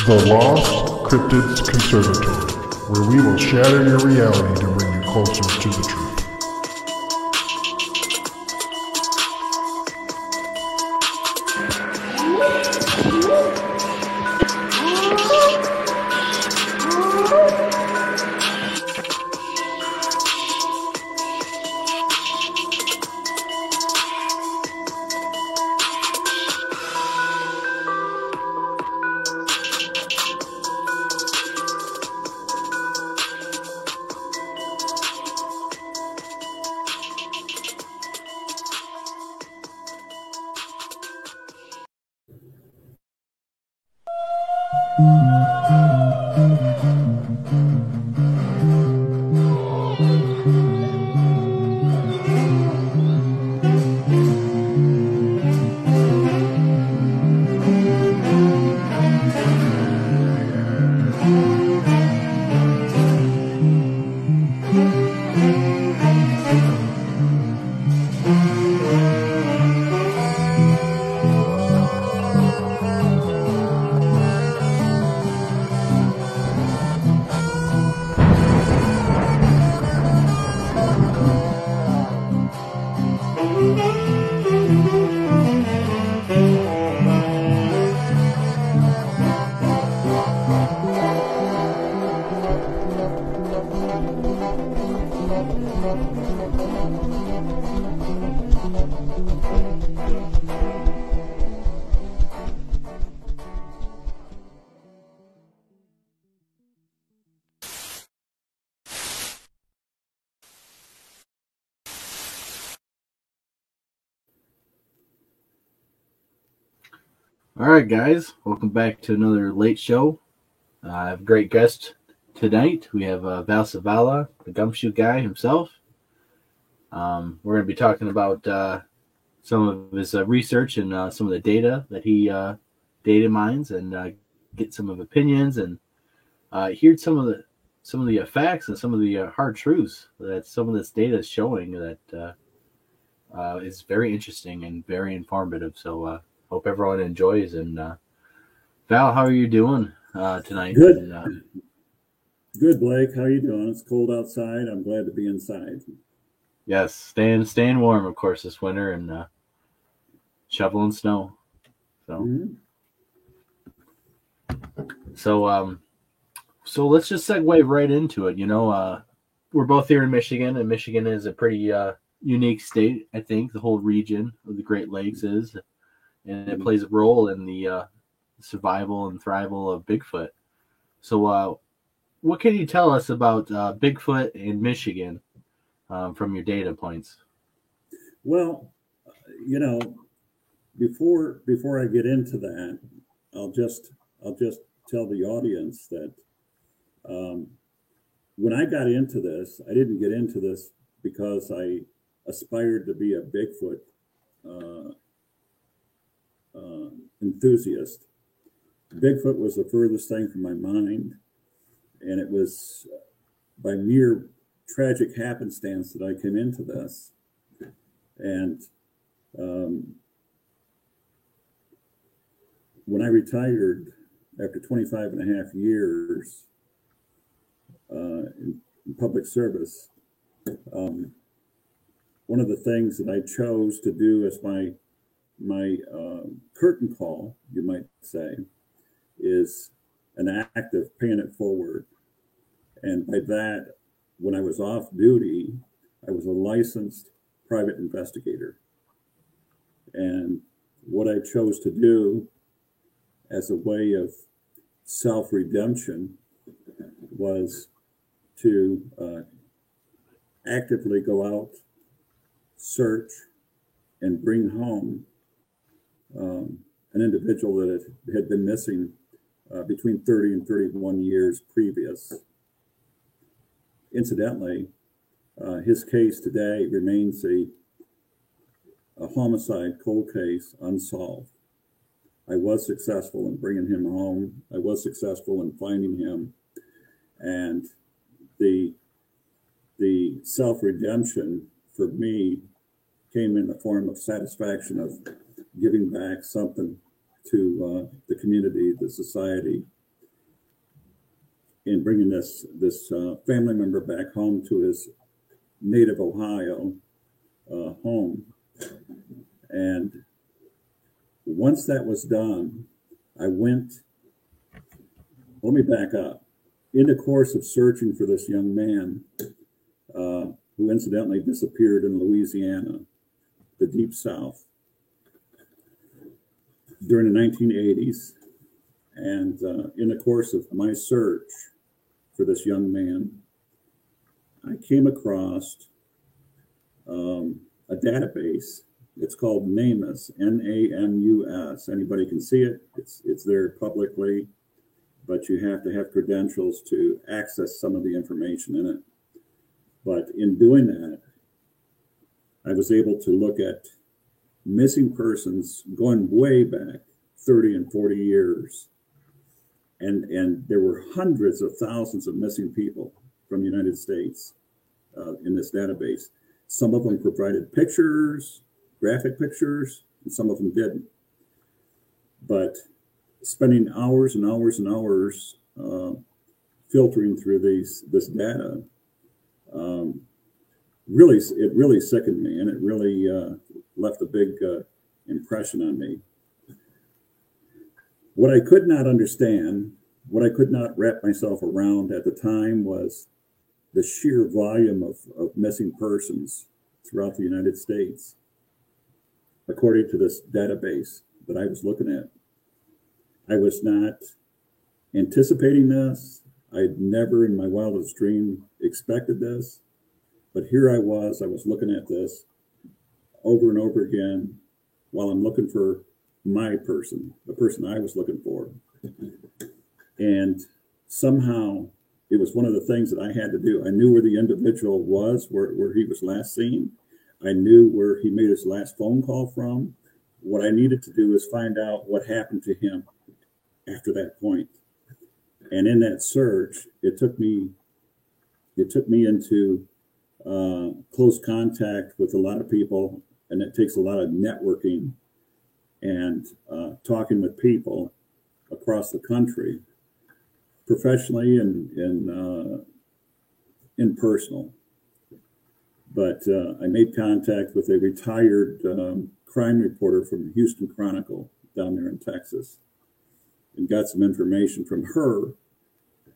The Lost Cryptids Conservatory, where we will shatter your reality to bring you closer to the truth. All right, guys, welcome back to another late show. I have a great guest tonight. We have Val Savala, the gumshoe guy himself. We're going to be talking about some of his research and some of the data that he data mines, and get some of opinions and hear some of the facts and some of the hard truths that some of this data is showing that is very interesting and very informative. So. Hope everyone enjoys. And Val, how are you doing tonight? Good. And, Good, Blake. How are you doing? It's cold outside. I'm glad to be inside. yes, staying warm, of course, this winter, and shoveling snow. So, so let's just segue right into it. You know, we're both here in Michigan, and Michigan is a pretty unique state. I think the whole region of the Great Lakes is. And it plays a role in the survival and thrival of Bigfoot. So what can you tell us about Bigfoot in Michigan from your data points? Well, you know, before I get into that, I'll just tell the audience that when I got into this, I didn't get into this because I aspired to be a Bigfoot enthusiast. Bigfoot was the furthest thing from my mind, and it was by mere tragic happenstance that I came into this. And when I retired after 25 and a half years in public service, one of the things that I chose to do as my curtain call, you might say, is an act of paying it forward. And by that, when I was off duty, I was a licensed private investigator. And what I chose to do as a way of self-redemption was to actively go out, search, and bring home an individual that had been missing between 30 and 31 years previous. Incidentally, his case today remains a homicide cold case unsolved. I was successful in bringing him home. I was successful in finding him. And the self-redemption for me came in the form of satisfaction of giving back something to the community, the society, in bringing this family member back home to his native Ohio home. And once that was done, let me back up. In the course of searching for this young man, who incidentally disappeared in Louisiana, the Deep South, during the 1980s, and in the course of my search for this young man, I came across a database. It's called NAMUS, N-A-M-U-S. Anybody can see it. It's there publicly, but you have to have credentials to access some of the information in it. But in doing that, I was able to look at missing persons going way back 30 and 40 years. And there were hundreds of thousands of missing people from the United States in this database. Some of them provided pictures, graphic pictures, and some of them didn't. But spending hours and hours and hours filtering through this data, it really sickened me, and it really left a big impression on me. What I could not understand, what I could not wrap myself around at the time, was the sheer volume of missing persons throughout the United States, according to this database that I was looking at. I was not anticipating this. I'd never in my wildest dream expected this. But here I was looking at this over and over again while I'm looking for my person, the person I was looking for. And somehow it was one of the things that I had to do. I knew where the individual was, where he was last seen. I knew where he made his last phone call from. What I needed to do is find out what happened to him after that point. And in that search, it took me into close contact with a lot of people, and it takes a lot of networking and talking with people across the country, professionally and in personal. But I made contact with a retired crime reporter from the Houston Chronicle down there in Texas, and got some information from her,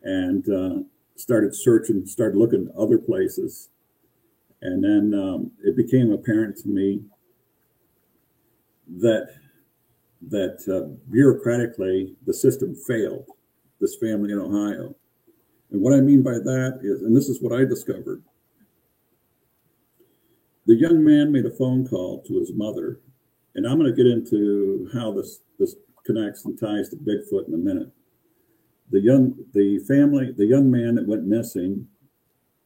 and started searching, started looking at other places. And then it became apparent to me that bureaucratically the system failed this family in Ohio. And what I mean by that is, and this is what I discovered, the young man made a phone call to his mother, and I'm going to get into how this connects and ties to Bigfoot in a minute. The young man that went missing,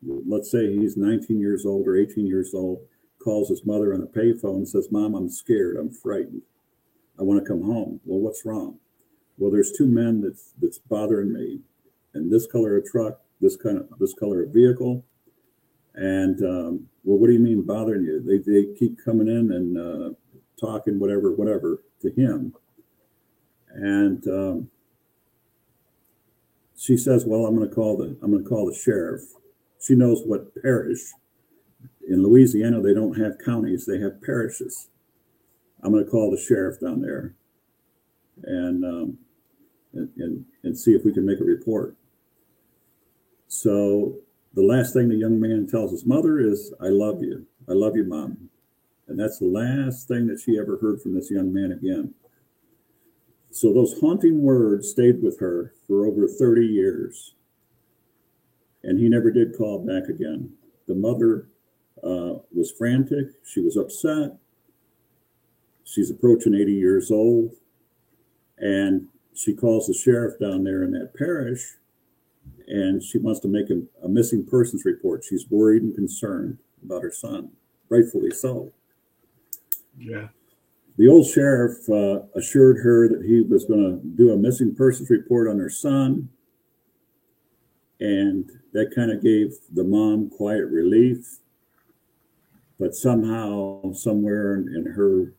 let's say he's 19 years old or 18 years old, calls his mother on a payphone and says, "Mom, I'm scared, I'm frightened. I want to come home." Well, what's wrong? Well, there's two men that's bothering me, and this color of truck, this color of vehicle. And well, what do you mean bothering you? They keep coming in and talking whatever to him. And she says, "Well, I'm going to call the sheriff." She knows what parish. In Louisiana, they don't have counties; they have parishes. I'm going to call the sheriff down there, and see if we can make a report. So the last thing the young man tells his mother is, "I love you. I love you, Mom." And that's the last thing that she ever heard from this young man again. So those haunting words stayed with her for over 30 years. And he never did call back again. The mother was frantic. She was upset. She's approaching 80 years old. And she calls the sheriff down there in that parish, and she wants to make a missing persons report. She's worried and concerned about her son, rightfully so. Yeah. The old sheriff assured her that he was going to do a missing persons report on her son, and that kind of gave the mom quiet relief. But somehow, somewhere in her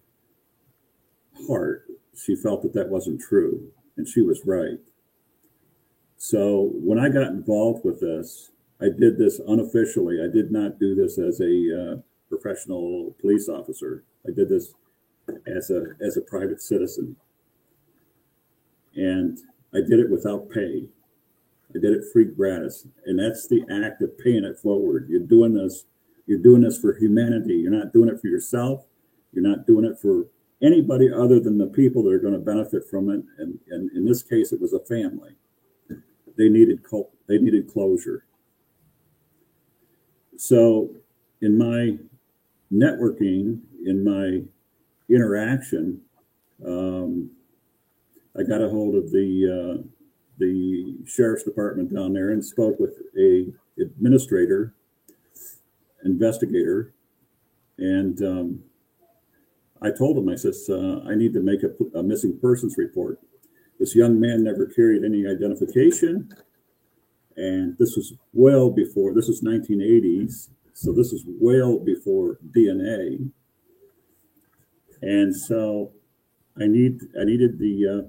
heart, she felt that wasn't true, and she was right. So when I got involved with this, I did this unofficially. I did not do this as a professional police officer. I did this as a private citizen, and I did it without pay. I did it free gratis, and that's the act of paying it forward. You're doing this for humanity. You're not doing it for yourself. You're not doing it for anybody other than the people that are going to benefit from it. And in this case, it was a family. They needed closure. So in my networking, in my interaction, I got a hold of the sheriff's department down there and spoke with a investigator, and I told him, I says, I need to make a missing persons report. This young man never carried any identification, and this was well before, this was 1980s, so this is well before DNA. And so I needed the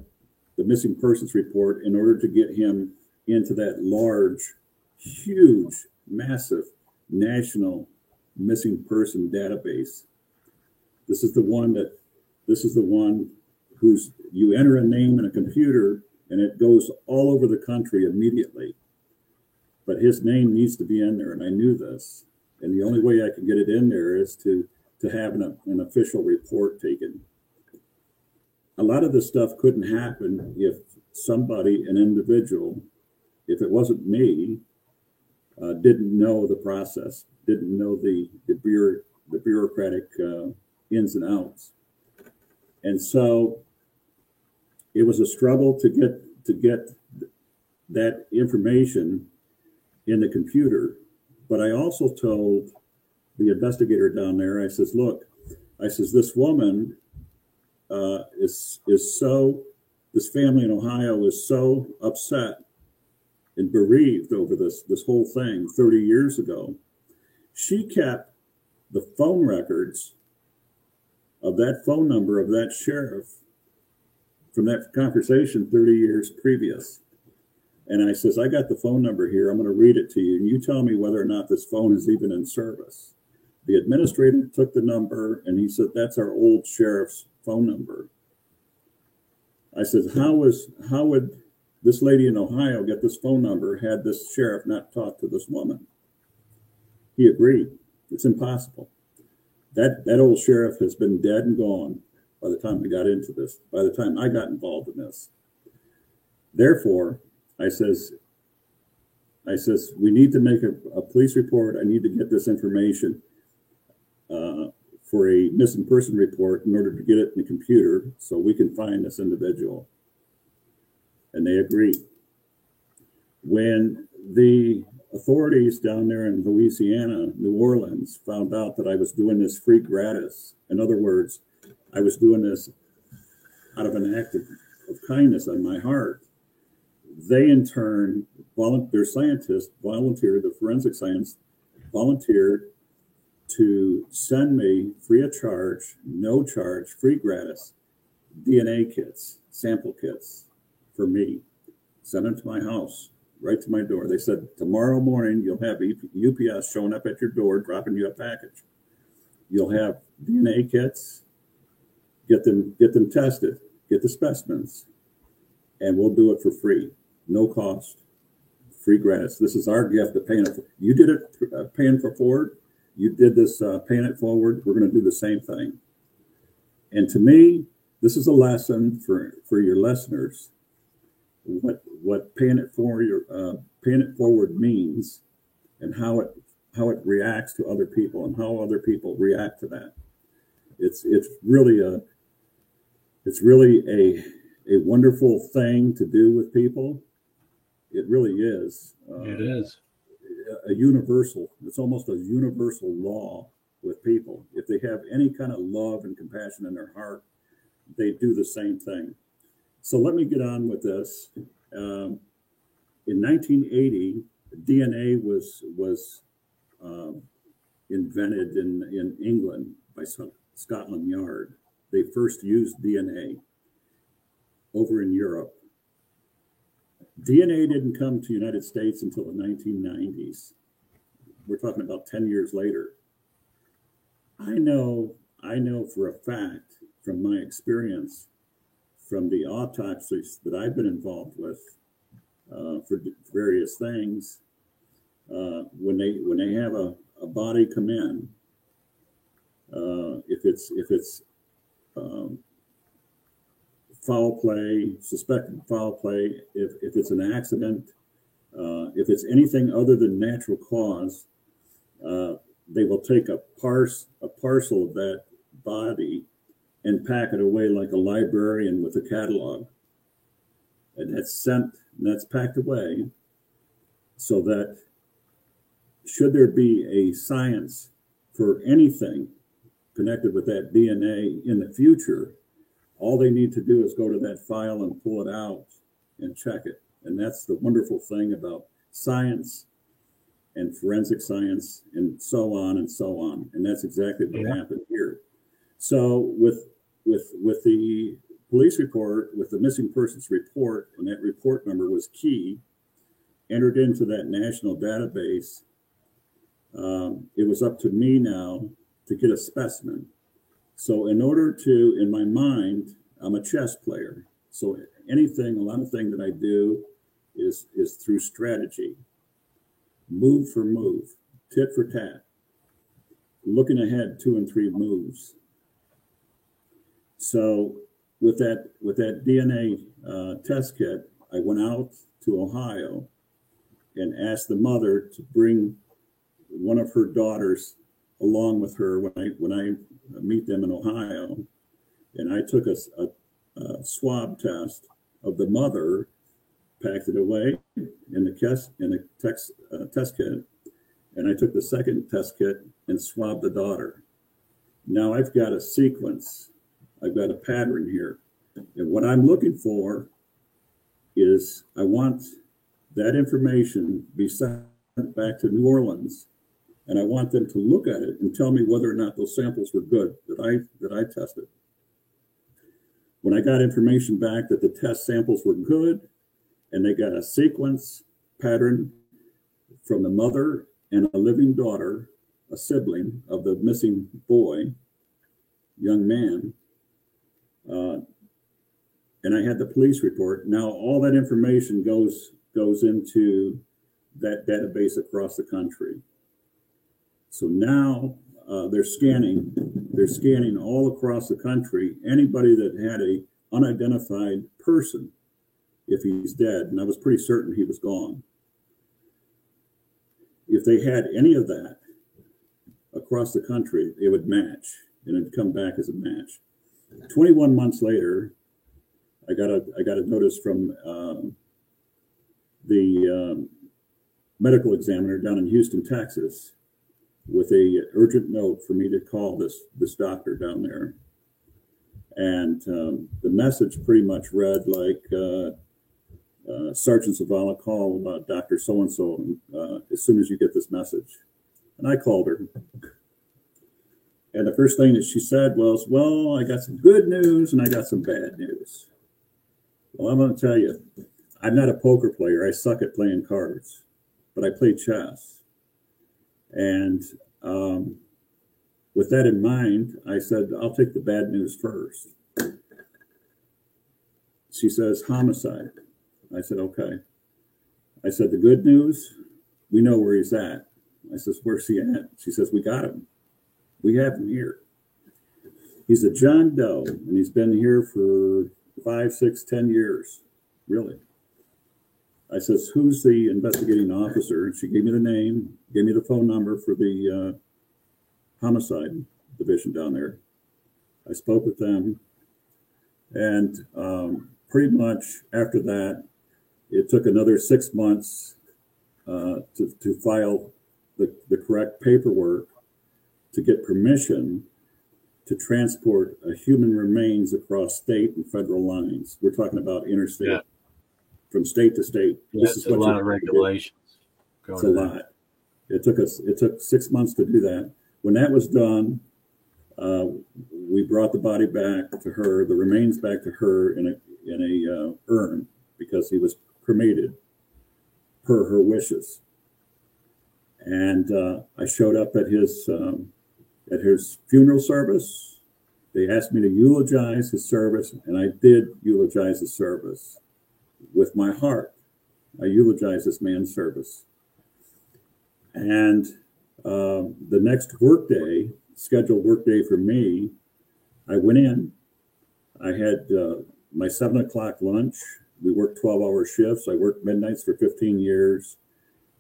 missing persons report in order to get him into that large, huge, massive national missing person database. This is the one whose you enter a name in a computer and it goes all over the country immediately. But his name needs to be in there, and I knew this. And the only way I could get it in there is to have an official report taken. A lot of this stuff couldn't happen if somebody, an individual, if it wasn't me, didn't know the process, didn't know the bureaucratic ins and outs. And so it was a struggle to get that information in the computer. But I also told the investigator down there, I says, look, I says, this woman this family in Ohio is so upset and bereaved over this whole thing 30 years ago. She kept the phone records of that phone number of that sheriff from that conversation 30 years previous. And I says, I got the phone number here. I'm going to read it to you, and you tell me whether or not this phone is even in service. The administrator took the number, and he said, that's our old sheriff's phone number. I said, how would this lady in Ohio get this phone number had this sheriff not talked to this woman? He agreed. It's impossible. That old sheriff has been dead and gone by the time I got into this, by the time I got involved in this. Therefore, I says, we need to make a police report. I need to get this information for a missing person report in order to get it in the computer so we can find this individual. And they agreed. When the authorities down there in Louisiana, New Orleans, found out that I was doing this free gratis, in other words, I was doing this out of an act of kindness on my heart, they in turn, their scientists volunteered, the forensic science volunteered to send me free of charge, no charge, free gratis DNA kits, sample kits for me. Send them to my house, right to my door. They said, tomorrow morning, you'll have UPS showing up at your door, dropping you a package. You'll have DNA kits, get them tested, get the specimens, and we'll do it for free, no cost, free gratis. This is our gift of paying it. You did it paying for forward. You did this paying it forward. We're going to do the same thing. And to me, this is a lesson for your listeners. What paying it forward means, and how it reacts to other people, and how other people react to that. It's really a wonderful thing to do with people. It really is. It is a universal. It's almost a universal law with people. If they have any kind of love and compassion in their heart, they do the same thing. So let me get on with this. In 1980, DNA was invented in England by Scotland Yard. They first used DNA over in Europe. DNA didn't come to the United States until the 1990s. We're talking about 10 years later. I know for a fact from my experience, from the autopsies that I've been involved with for various things, when they have a body come in, if it's foul play, suspected foul play, if it's an accident, if it's anything other than natural cause, they will take a parcel of that body and pack it away like a librarian with a catalog. And that's sent, and that's packed away so that should there be a science for anything connected with that DNA in the future, all they need to do is go to that file and pull it out and check it. And that's the wonderful thing about science and forensic science and so on and so on. And that's exactly what happened here. So with the police report, with the missing persons report, and that report number was key, entered into that national database, it was up to me now to get a specimen. So in order to, in my mind, I'm a chess player. So a lot of things that I do is through strategy, move for move, tit for tat, looking ahead 2 and 3 moves. So with that DNA test kit, I went out to Ohio and asked the mother to bring one of her daughters along with her when I meet them in Ohio, and I took a swab test of the mother, packed it away in the test kit, and I took the second test kit and swabbed the daughter. Now I've got a sequence, I've got a pattern here, and what I'm looking for is I want that information be sent back to New Orleans. And I want them to look at it and tell me whether or not those samples were good that I tested. When I got information back that the test samples were good, and they got a sequence pattern from the mother and a living daughter, a sibling of the missing boy, young man, and I had the police report. Now all that information goes into that database across the country. So now they're scanning all across the country, anybody that had a unidentified person, if he's dead, and I was pretty certain he was gone. If they had any of that across the country, it would match, and it'd come back as a match. 21 months later, I got a notice from the medical examiner down in Houston, Texas, with a urgent note for me to call this doctor down there. And the message pretty much read like, Sergeant Zavala, call Dr. So-and-so as soon as you get this message. And I called her. And the first thing that she said was, well, I got some good news and I got some bad news. Well, I'm going to tell you, I'm not a poker player. I suck at playing cards, but I play chess. And with that in mind, I said, I'll take the bad news first. She says, homicide. I said, okay. I said, the good news, we know where he's at. I says, where's he at? She says, we got him. We have him here. He's a John Doe, and he's been here for 5, 6, 10 years, really. I says, who's the investigating officer? She gave me the name, gave me the phone number for the homicide division down there. I spoke with them, and pretty much after that, it took another 6 months to file the correct paperwork to get permission to transport human remains across state and federal lines. We're talking about interstate, from state to state. This is a lot of regulations. It's a lot. It took 6 months to do that. When that was done, we brought the body back to her, the remains back to her in a urn, because he was cremated per her wishes. And I showed up at his funeral service. They asked me to eulogize his service, and I did eulogize his service with my heart. I eulogized this man's service. And the next workday, scheduled workday for me, I went in. I had my 7 o'clock lunch. We worked 12-hour shifts. I worked midnights for 15 years.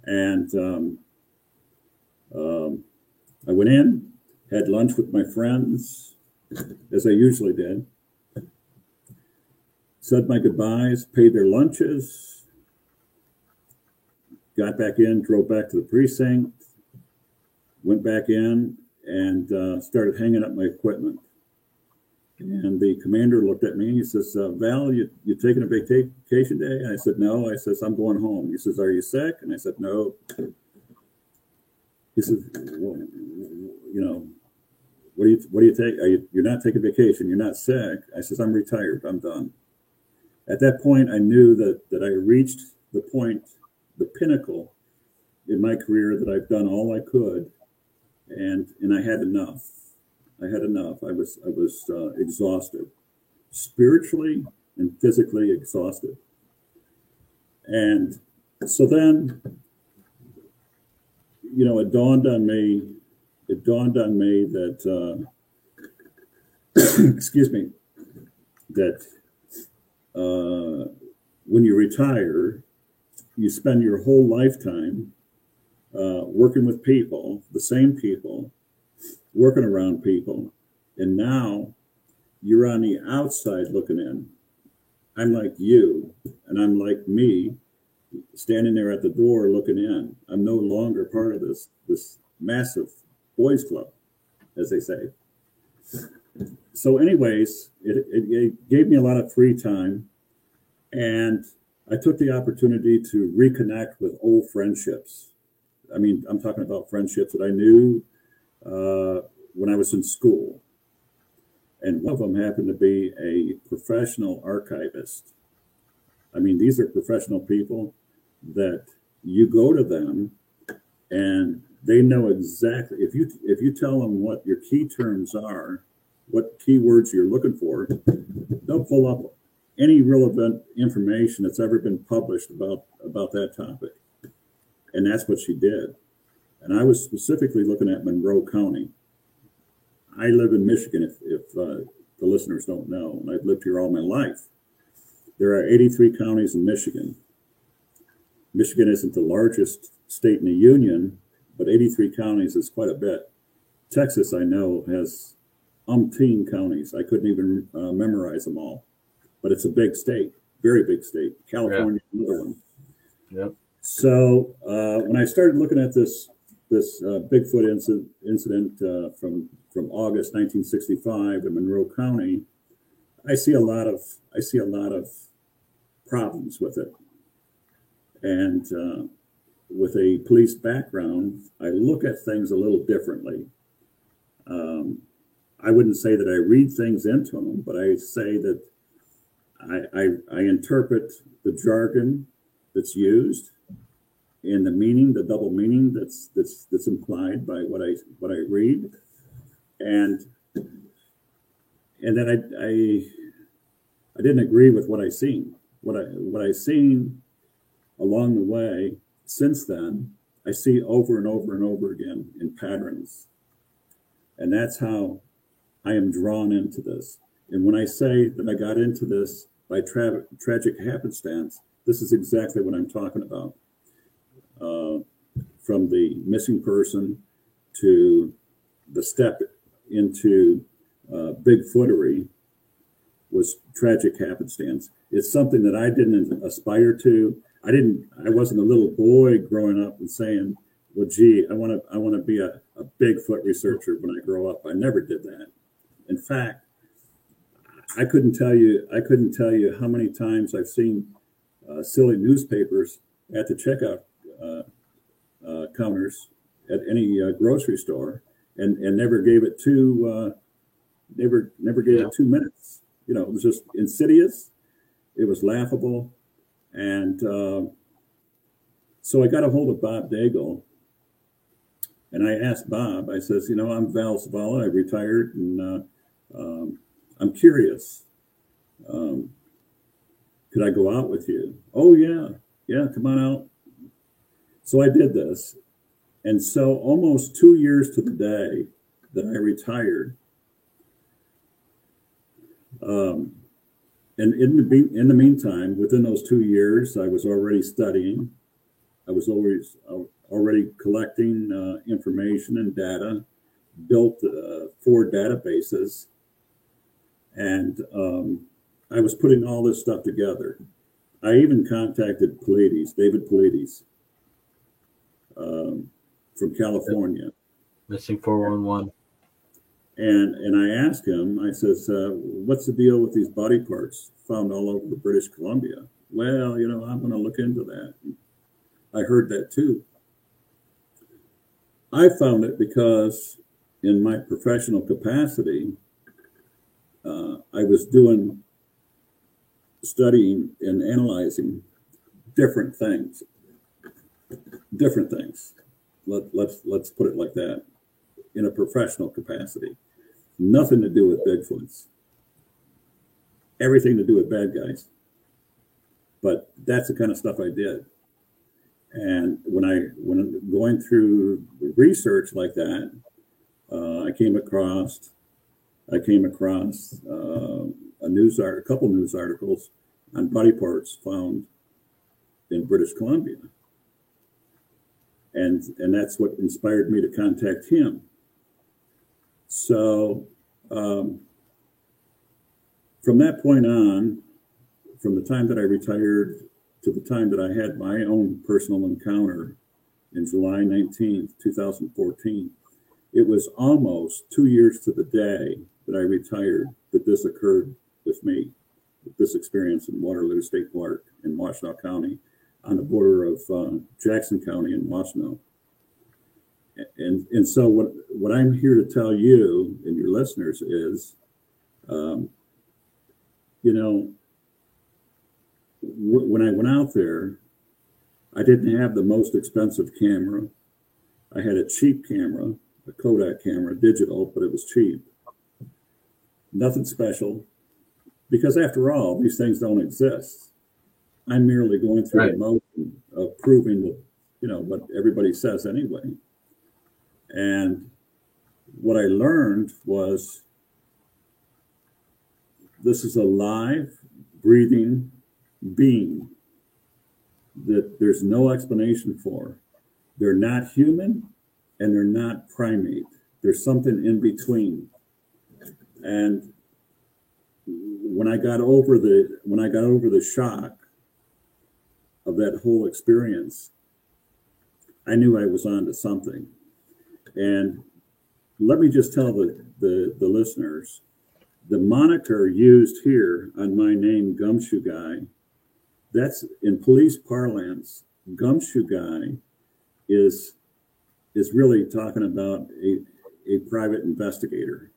And I went in, had lunch with my friends, as I usually did. Said my goodbyes, paid their lunches, got back in, drove back to the precinct, went back in, and started hanging up my equipment. And the commander looked at me and he says, Val, you taking a vacation day? And I said, no. I says, I'm going home. He says, are you sick? And I said, no. He says, well, you know, what do you take? You're not taking vacation. You're not sick. I says, I'm retired. I'm done. At that point, I knew that I reached the point, the pinnacle in my career, that I've done all I could. And I had enough. I had enough. I was exhausted, spiritually and physically exhausted. And so then, you know, it dawned on me that, excuse me, that when you retire, you spend your whole lifetime working with people, the same people, working around people, and now you're on the outside looking in. I'm like you, and I'm like me, standing there at the door looking in. I'm no longer part of this massive boys club, as they say. So anyways, it gave me a lot of free time, and I took the opportunity to reconnect with old friendships. I mean, I'm talking about friendships that I knew when I was in school. And one of them happened to be a professional archivist. I mean, these are professional people that you go to them and they know exactly, if you tell them what your key terms are, what keywords you're looking for, they'll pull up any relevant information that's ever been published about that topic. And that's what she did. And I was specifically looking at Monroe County. I live in Michigan, if the listeners don't know, and I've lived here all my life. There are 83 counties in Michigan. Michigan isn't the largest state in the union, but 83 counties is quite a bit. Texas, I know, has umpteen counties. I couldn't even memorize them all. But it's a big state, very big state. California, yeah. Another one. Yep. So when I started looking at this Bigfoot incident from August 1965 in Monroe County, I see a lot of problems with it. And with a police background, I look at things a little differently. I wouldn't say that I read things into them, but I say that I interpret the jargon that's used and the meaning, the double meaning that's implied by what I read, and then I didn't agree with what I seen. What I seen along the way since then, I see over and over and over again in patterns, and that's how I am drawn into this. And when I say that I got into this by tragic happenstance, this is exactly what I'm talking about. From the missing person to the step into Bigfootery was tragic happenstance. It's something that I didn't aspire to. I wasn't a little boy growing up and saying, well, gee, I want to be a Bigfoot researcher when I grow up. I never did that. In fact, I couldn't tell you how many times I've seen silly newspapers at the checkout counters at any grocery store, and never gave it never gave it 2 minutes. You know, it was just insidious. It was laughable, And so I got a hold of Bob Daigle, and I asked Bob, I says, I'm Val Zavala, I retired, and I'm curious. Could I go out with you? Oh, yeah, come on out. So I did this. And so almost 2 years to the day that I retired, and in the meantime, within those 2 years, I was already studying. I was already collecting information and data, built 4 databases, and I was putting all this stuff together. I even contacted David Paulides, from California. Missing 411. And I asked him, I says, what's the deal with these body parts found all over British Columbia? Well, I'm going to look into that. I heard that too. I found it because in my professional capacity, I was studying and analyzing different things. Let's put it like that, in a professional capacity. Nothing to do with Bigfoots. Everything to do with bad guys. But that's the kind of stuff I did. And when going through research like that, I came across a couple news articles on body parts found in British Columbia. And that's what inspired me to contact him. So from that point on, from the time that I retired to the time that I had my own personal encounter in July 19th, 2014, it was almost 2 years to the day that I retired that this occurred with me, this experience in Waterloo State Park in Washtenaw County, on the border of Jackson County and Washtenaw. And so what I'm here to tell you and your listeners is, when I went out there, I didn't have the most expensive camera. I had a cheap camera, a Kodak camera, digital, but it was cheap. Nothing special, because after all, these things don't exist. I'm merely going through the motion of proving what everybody says anyway. And what I learned was this is a live, breathing being that there's no explanation for. They're not human and they're not primate. There's something in between. And when I got over the shock of that whole experience, I knew I was onto something. And let me just tell the listeners, the moniker used here on my name, Gumshoe Guy, that's in police parlance. Gumshoe Guy is really talking about a private investigator.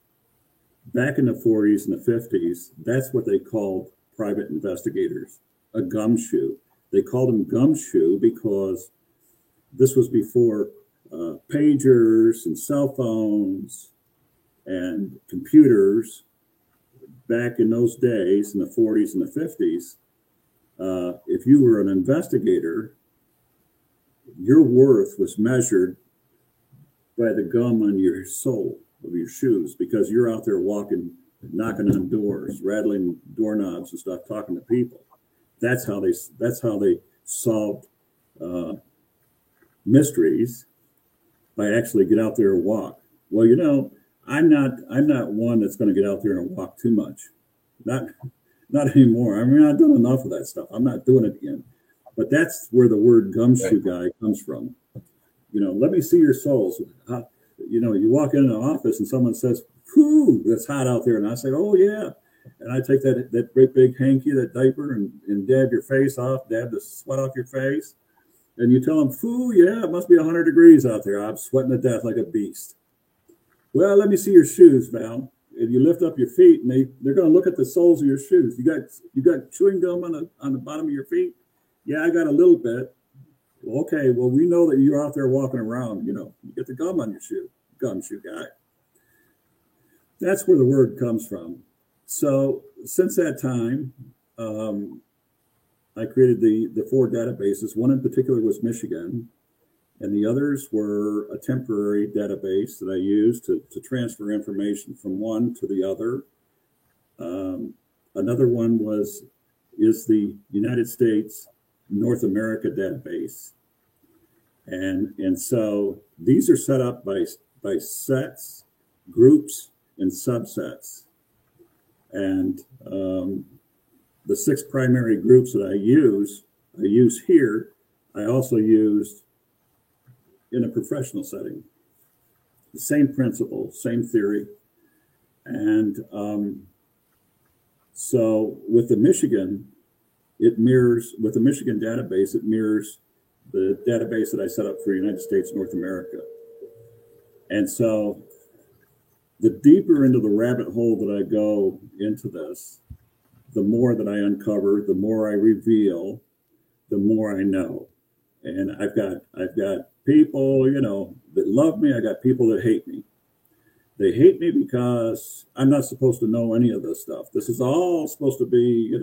Back in the 40s and the 50s, that's what they called private investigators, a gumshoe. They called them gumshoe because this was before pagers and cell phones and computers. Back in those days, in the 40s and the 50s, if you were an investigator, your worth was measured by the gum on your sole of your shoes, because you're out there walking, knocking on doors, rattling doorknobs and stuff, talking to people. That's how they solved mysteries, by actually get out there and walk. Well, I'm not one that's going to get out there and walk too much. Not anymore. I mean, I've done enough of that stuff. I'm not doing it again. But that's where the word gumshoe guy comes from. Let me see your soles. You walk into an office and someone says, "Whew, that's hot out there," and I say, "Oh yeah," and I take that great big hanky, that diaper, and dab your face off, dab the sweat off your face, and you tell them, "Phew, yeah, it must be 100 degrees out there. I'm sweating to death like a beast." Well, let me see your shoes, Val. And you lift up your feet, and they're going to look at the soles of your shoes. You got chewing gum on the bottom of your feet. Yeah, I got a little bit. Well, okay, well, we know that you're out there walking around, you get the gum on your shoe, gumshoe guy. That's where the word comes from. So since that time, I created the 4 databases. One in particular was Michigan, and the others were a temporary database that I used to transfer information from one to the other. Another one is the United States North America database. And so these are set up by sets, groups, and subsets. And the 6 primary groups that I use here, I also used in a professional setting. The same principle, same theory. And so with the Michigan database, it mirrors the database that I set up for United States, North America. And so the deeper into the rabbit hole that I go into this, the more that I uncover, the more I reveal, the more I know. And I've got people, that love me. I got people that hate me. They hate me because I'm not supposed to know any of this stuff. This is all supposed to be,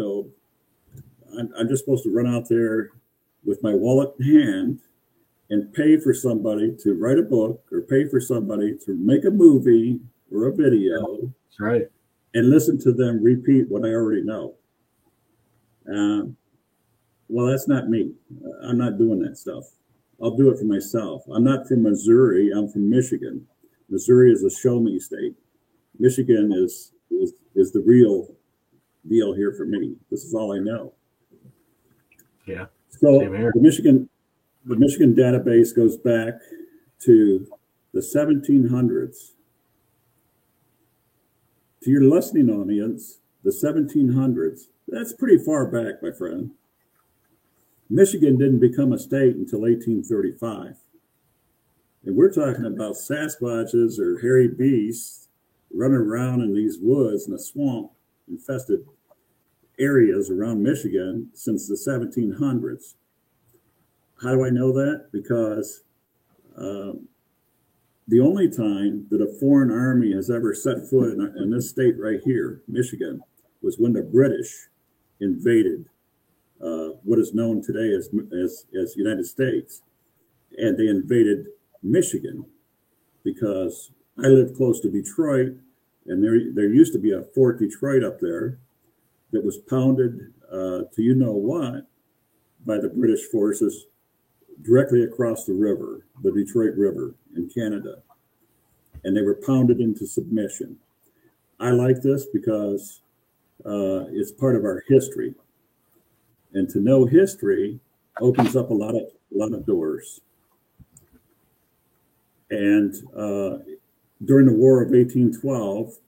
I'm just supposed to run out there with my wallet in hand and pay for somebody to write a book or pay for somebody to make a movie or a video. That's right. And listen to them repeat what I already know. Well, that's not me. I'm not doing that stuff. I'll do it for myself. I'm not from Missouri. I'm from Michigan. Missouri is a show me state. Michigan is the real deal here for me. This is all I know. Yeah. So the Michigan database goes back to the 1700s. To your listening audience, the 1700s, that's pretty far back, my friend. Michigan didn't become a state until 1835. And we're talking about Sasquatches or hairy beasts running around in these woods in the swamp infested areas around Michigan since the 1700s. How do I know that? Because the only time that a foreign army has ever set foot in this state right here, Michigan, was when the British invaded what is known today as United States. And they invaded Michigan because I live close to Detroit, and there used to be a Fort Detroit up there that was pounded to you know what by the British forces directly across the river, the Detroit River in Canada. And they were pounded into submission. I like this because it's part of our history. And to know history opens up a lot of doors. And during the War of 1812,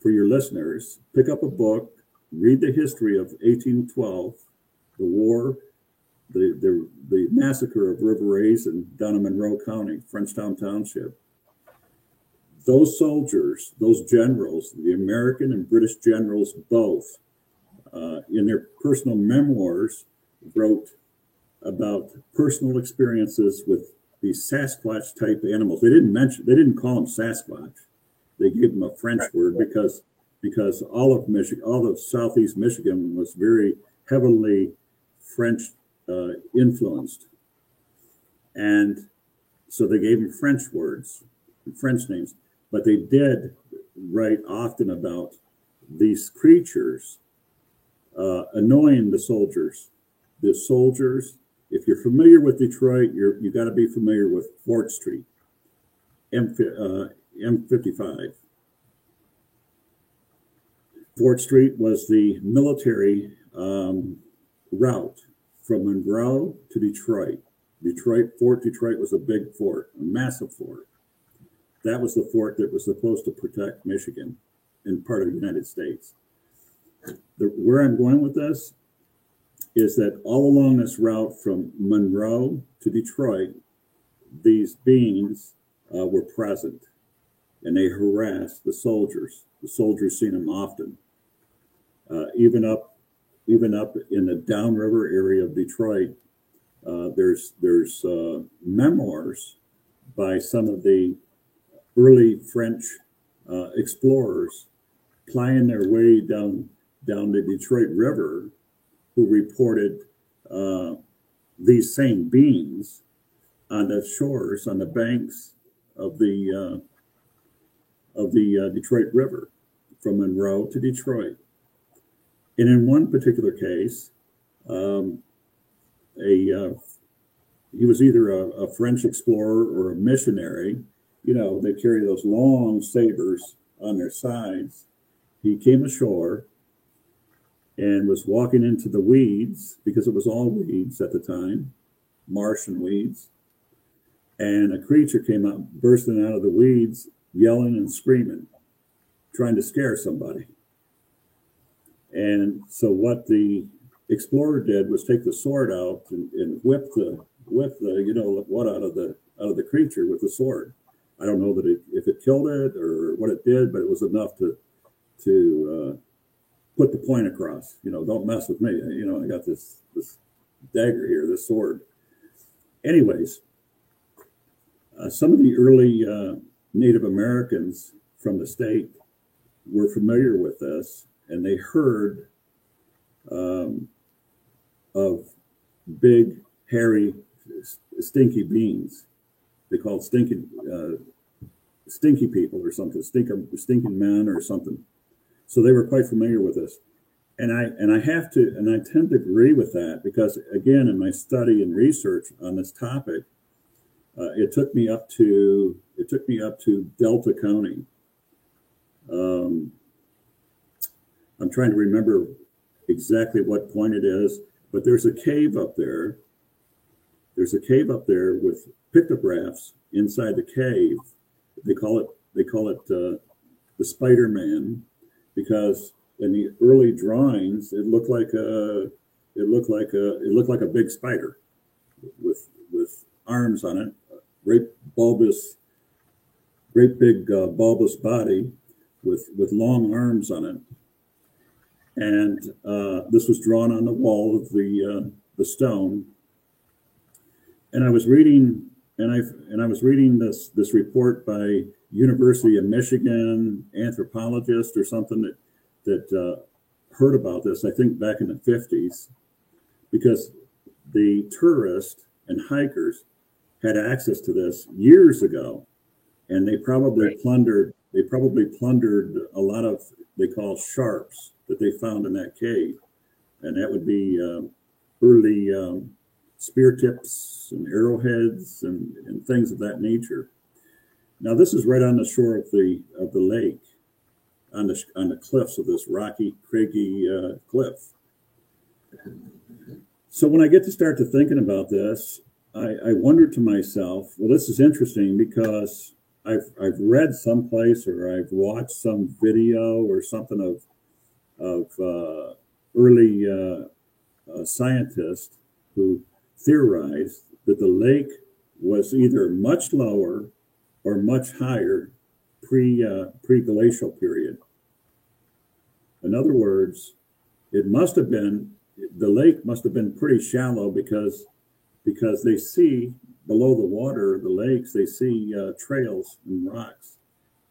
for your listeners, pick up a book, read the history of 1812, the war, the massacre of River Raisin down in Monroe County, Frenchtown Township. Those soldiers, those generals, the American and British generals both, in their personal memoirs, wrote about personal experiences with these Sasquatch type animals. They didn't call them Sasquatch. They gave them a French word because all of Southeast Michigan was very heavily French influenced. And so they gave them French words, French names, but they did write often about these creatures annoying the soldiers. The soldiers, if you're familiar with Detroit, you got to be familiar with Fort Street, M55. Fort Street was the military route from Monroe to Detroit. Fort Detroit was a big fort, a massive fort. That was the fort that was supposed to protect Michigan and part of the United States. Where I'm going with this is that all along this route from Monroe to Detroit, these beings were present, and they harassed the soldiers. The soldiers seen them often, even up even up in the downriver area of Detroit, there's memoirs by some of the early French explorers plying their way down the Detroit River, who reported these same beings on the shores, on the banks of the Detroit River, from Monroe to Detroit. And in one particular case, he was either a French explorer or a missionary. You know, they carry those long sabers on their sides. He came ashore and was walking into the weeds, because it was all weeds at the time, Martian weeds. And a creature came out, bursting out of the weeds, yelling and screaming, trying to scare somebody. And so what the explorer did was take the sword out and whip the you know what out of the creature with the sword. I don't know that if it killed it or what it did, but it was enough to put the point across. You know, don't mess with me. You know, I got this dagger here, this sword. Anyways, some of the early Native Americans from the state were familiar with this, and they heard of big, hairy, stinky beings. They called stinky people or something, stinking men or something. So they were quite familiar with this. And I tend to agree with that, because again, in my study and research on this topic, it took me up to Delta County. I'm trying to remember exactly what point it is, but there's a cave up there. There's a cave up there with pictographs inside the cave. They call it the Spider-Man, because in the early drawings it looked like a big spider with arms on it, great big bulbous body with long arms on it. And this was drawn on the wall of the stone. And I was reading, this report by University of Michigan anthropologist or something that heard about this, I think back in the 50s, because the tourists and hikers had access to this years ago, and they probably plundered a lot of, they call sharps, that they found in that cave. And that would be early spear tips and arrowheads and things of that nature. Now this is right on the shore of the lake, on the cliffs of this rocky, craggy cliff. So when I get to start to thinking about this, I wonder to myself, well, this is interesting, because I've read someplace or I've watched some video or something of early scientists who theorized that the lake was either much lower or much higher pre-glacial period. In other words, the lake must have been pretty shallow, because they see below the water, the lakes, they see trails and rocks,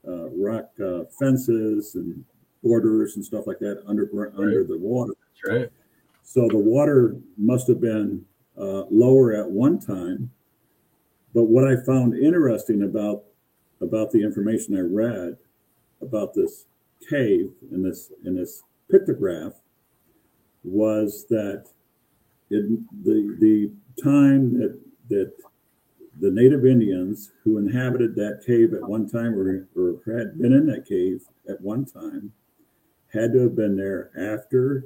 rock fences and borders and stuff like that under the water. That's right. So the water must have been lower at one time. But what I found interesting about the information I read about this cave in this pictograph was that the time that the native Indians who inhabited that cave at one time or had been in that cave at one time had to have been there after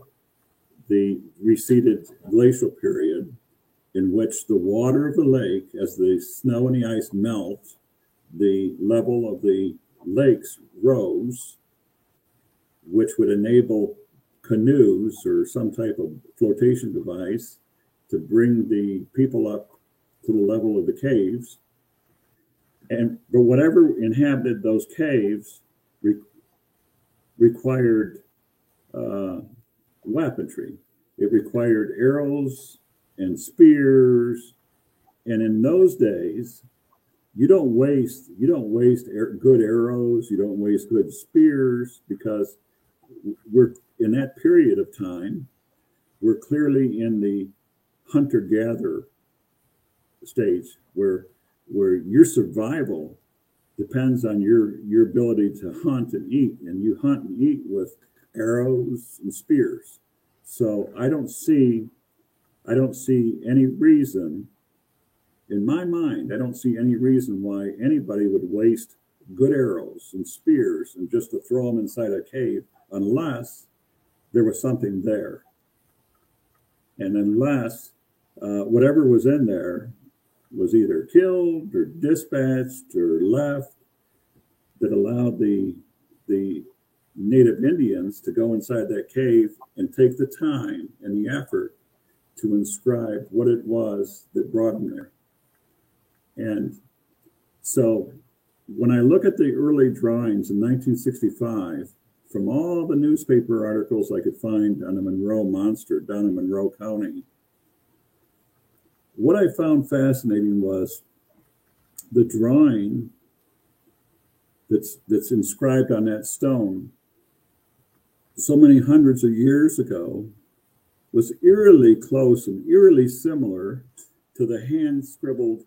the receded glacial period, in which the water of the lake, as the snow and the ice melt, the level of the lakes rose, which would enable canoes or some type of flotation device to bring the people up to the level of the caves. But whatever inhabited those caves required weaponry. It required arrows and spears. And in those days, you don't waste good arrows, you don't waste good spears, because we're in that period of time, we're clearly in the hunter-gatherer stage where your survival depends on your ability to hunt and eat, and you hunt and eat with arrows and spears. So I don't see any reason, in my mind, I don't see any reason why anybody would waste good arrows and spears and just to throw them inside a cave unless there was something there. And unless whatever was in there was either killed or dispatched or left, that allowed the native Indians to go inside that cave and take the time and the effort to inscribe what it was that brought them there. And so when I look at the early drawings in 1965, from all the newspaper articles I could find on the Monroe Monster down in Monroe County, what I found fascinating was the drawing that's inscribed on that stone so many hundreds of years ago was eerily close and eerily similar to the hand-scribbled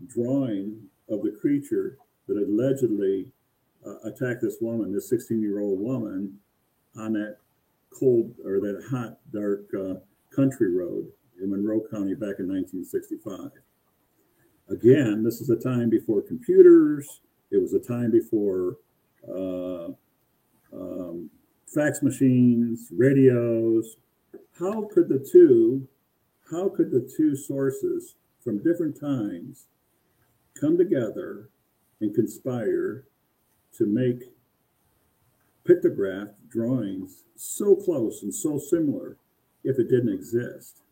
drawing of the creature that allegedly attacked this woman, this 16-year-old woman, on that cold or that hot, dark country road in Monroe County back in 1965. Again, this is a time before computers. It was a time before fax machines, radios. How could the two sources from different times come together and conspire to make pictograph drawings so close and so similar if it didn't exist?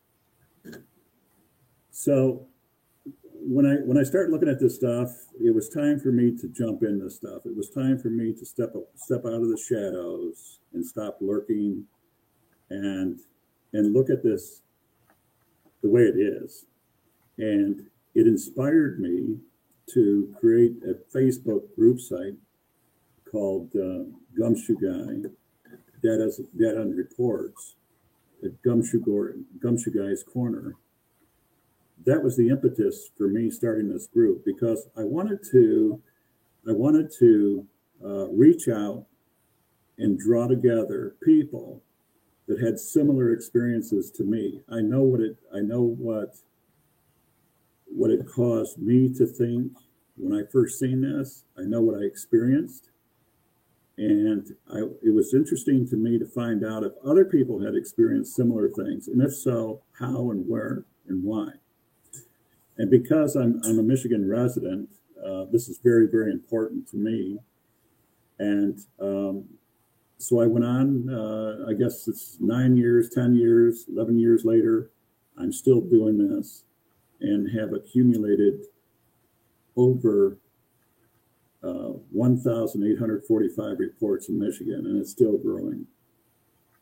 So when I started looking at this stuff, it was time for me to jump into stuff. It was time for me to step out of the shadows and stop lurking and look at this the way it is. And it inspired me to create a Facebook group site called Gumshoe Guy, Dead on Reports, at Gumshoe Guy's Corner. That was the impetus for me starting this group, because I wanted to reach out and draw together people that had similar experiences to me. I know what it caused me to think when I first seen this. I know what I experienced. And it was interesting to me to find out if other people had experienced similar things, and if so, how and where and why. And because I'm a Michigan resident, this is very, very important to me. And so I went on, I guess it's 9 years, 10 years, 11 years later, I'm still doing this and have accumulated over 1,845 reports in Michigan, and it's still growing.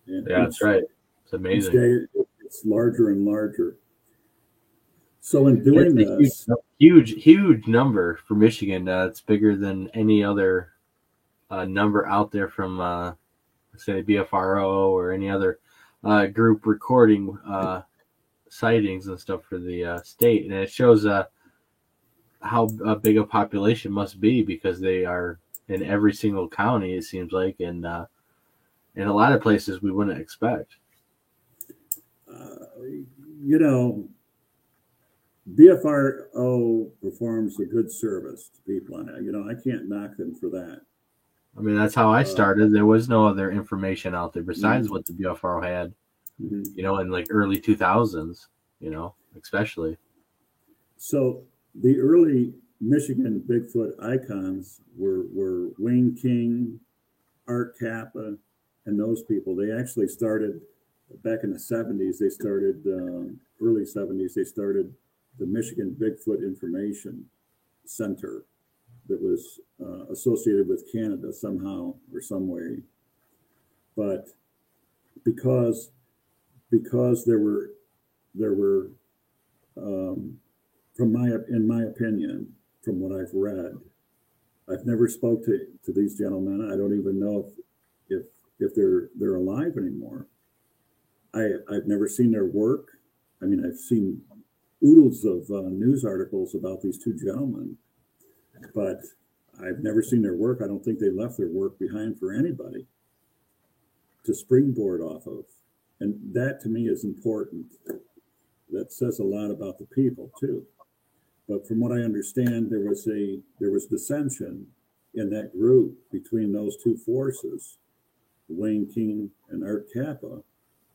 And yeah, that's right. It's amazing. Each day it's larger and larger. So in doing this, huge number for Michigan. It's bigger than any other number out there from, say, BFRO or any other group recording sightings and stuff for the state. And it shows how big a population must be, because they are in every single county, it seems like, and in a lot of places we wouldn't expect. BFRO performs a good service to people on it. I can't knock them for that. I mean, that's how I started. There was no other information out there besides what the BFRO had, in like early 2000s, especially. So the early Michigan Bigfoot icons were Wayne King, Art Kappa, and those people. They actually started back in the 70s. They started early 70s. They started the Michigan Bigfoot Information Center that was associated with Canada somehow or some way. But because because there were in my opinion, from what I've read, I've never spoke to these gentlemen. I don't even know if they're alive anymore. I've never seen their work. I mean, I've seen oodles of news articles about these two gentlemen, but I've never seen their work. I don't think they left their work behind for anybody to springboard off of. And that to me is important. That says a lot about the people too. But from what I understand, there was dissension in that group between those two forces, Wayne King and Art Kappa.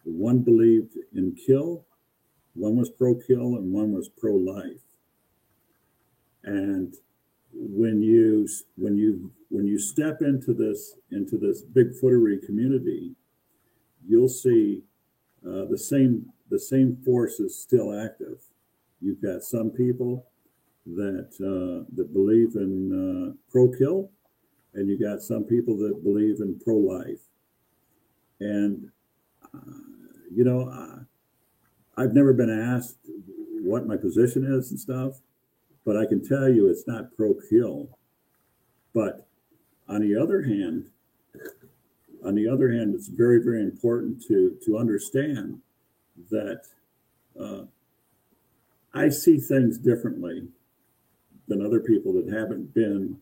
One believed in kill, one was pro-kill, and one was pro-life. And when you step into this Bigfootery community, you'll see the same forces still active. You've got some people that believe in pro-kill, and you got some people that believe in pro-life. And I've never been asked what my position is and stuff, but I can tell you it's not pro-kill. But on the other hand, it's very, very important to understand that I see things differently than other people that haven't been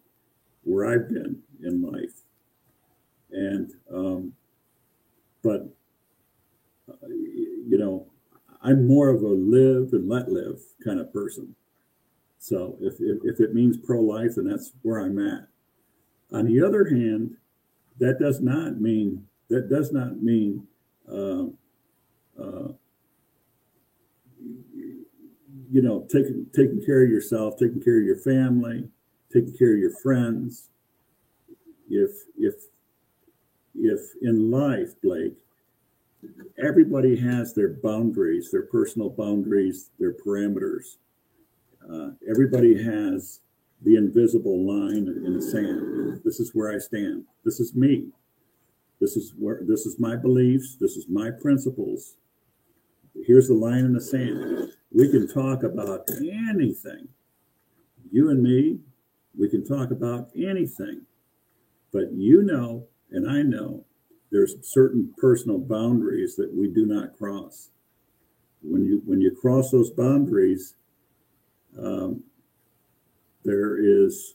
where I've been in life. And, but I'm more of a live and let live kind of person. So if it means pro-life, then that's where I'm at. On the other hand, that does not mean taking care of yourself, taking care of your family, taking care of your friends. If in life, Blake, everybody has their boundaries, their personal boundaries, their parameters. Everybody has the invisible line in the sand. This is where I stand. This is me. This is my beliefs. This is my principles. Here's the line in the sand. We can talk about anything. You and me, we can talk about anything. But and I know, there's certain personal boundaries that we do not cross. When you cross those boundaries, there is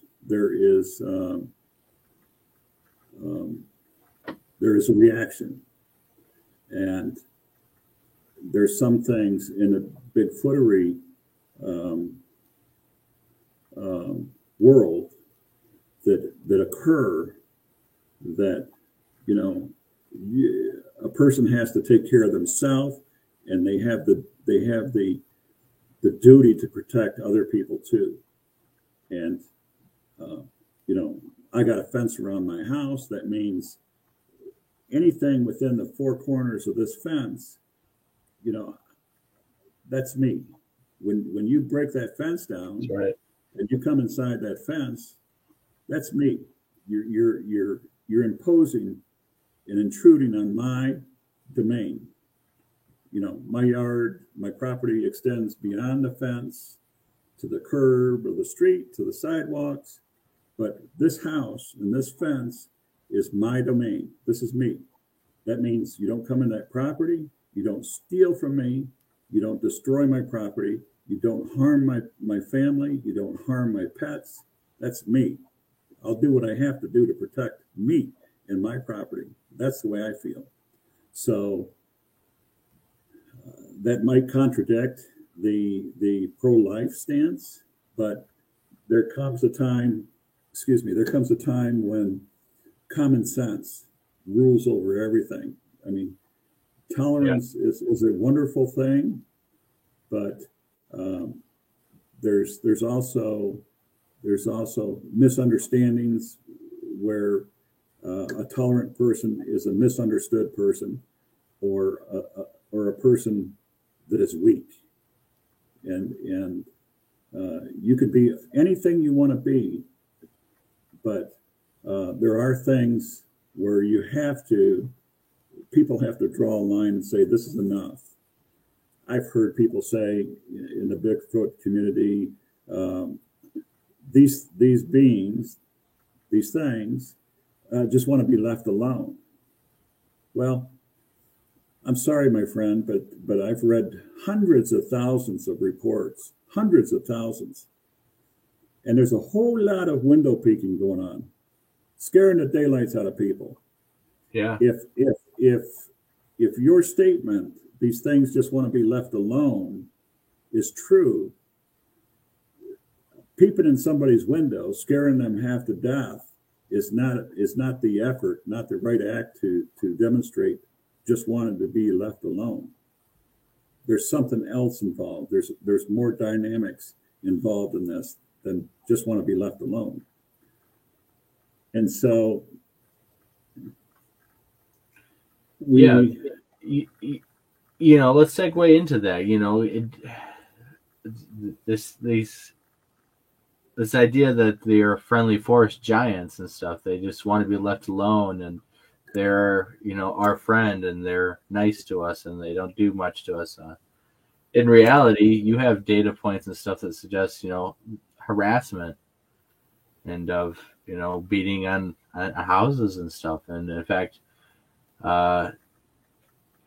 a reaction, and there's some things in the Bigfootery world that occur that a person has to take care of themselves, and they have the duty to protect other people too. And I got a fence around my house. That means anything within the four corners of this fence, that's me. When you break that fence down, That's right. and you come inside that fence, that's me. You're imposing and intruding on my domain. My yard, my property extends beyond the fence to the curb or the street, to the sidewalks. But this house and this fence is my domain. This is me. That means you don't come in that property. You don't steal from me. You don't destroy my property. You don't harm my family. You don't harm my pets. That's me. I'll do what I have to do to protect me and my property. That's the way I feel. So that might contradict the pro-life stance, but there comes a time when common sense rules over everything. I mean, tolerance is a wonderful thing, but there's also misunderstandings where a tolerant person is a misunderstood person, or a person that is weak. And you could be anything you want to be, but there are things where you have to people have to draw a line and say, this is enough. I've heard people say in the Bigfoot community, these beings, these things, just want to be left alone. Well, I'm sorry, my friend, but I've read hundreds of thousands of reports, hundreds of thousands, and there's a whole lot of window peeking going on, scaring the daylights out of people. Yeah. If your statement, these things just want to be left alone, is true, peeping in somebody's window, scaring them half to death, is not the effort, not the right act to demonstrate just wanted to be left alone. There's something else involved. There's more dynamics involved in this than just want to be left alone. And so let's segue into that. This idea that they're friendly forest giants and stuff, they just want to be left alone, and they're our friend, and they're nice to us, and they don't do much to us. In reality, you have data points and stuff that suggests harassment and of beating on houses and stuff, and in fact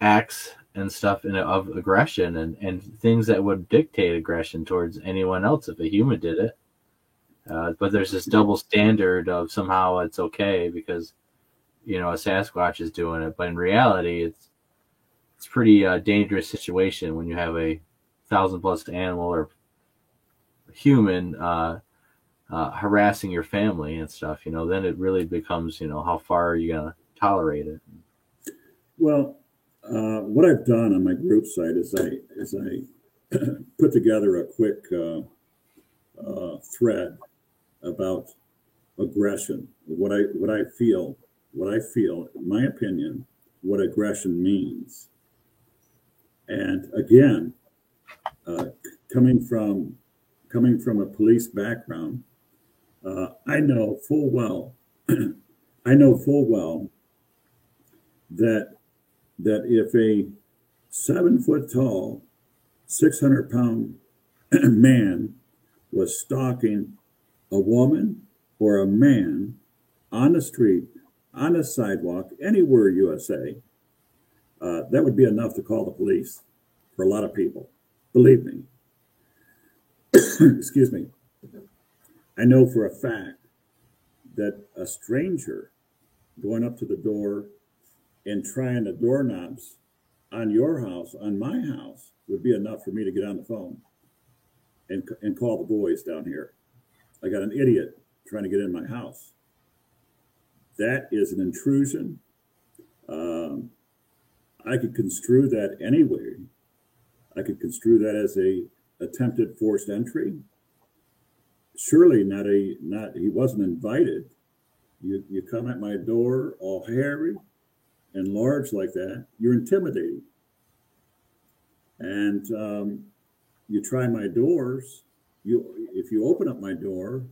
acts and stuff of aggression and things that would dictate aggression towards anyone else if a human did it. But there's this double standard of somehow it's okay because a Sasquatch is doing it, but in reality it's pretty dangerous situation when you have a 1,000+ animal or human harassing your family and stuff. Then it really becomes how far are you gonna tolerate it? Well, what I've done on my group site is I put together a quick thread about aggression, what I feel, in my opinion, what aggression means. And again, coming from a police background, I know full well that if a 7-foot-tall, 600-pound man was stalking a woman or a man on the street, on the sidewalk, anywhere USA, that would be enough to call the police for a lot of people. Believe me. Excuse me. I know for a fact that a stranger going up to the door and trying the doorknobs on your house, on my house, would be enough for me to get on the phone and call the boys down here. I got an idiot trying to get in my house. That is an intrusion. I could construe that anyway. I could construe that as a attempted forced entry. Surely he wasn't invited. You come at my door all hairy and large like that, you're intimidating. And you try my doors. If you open up my door,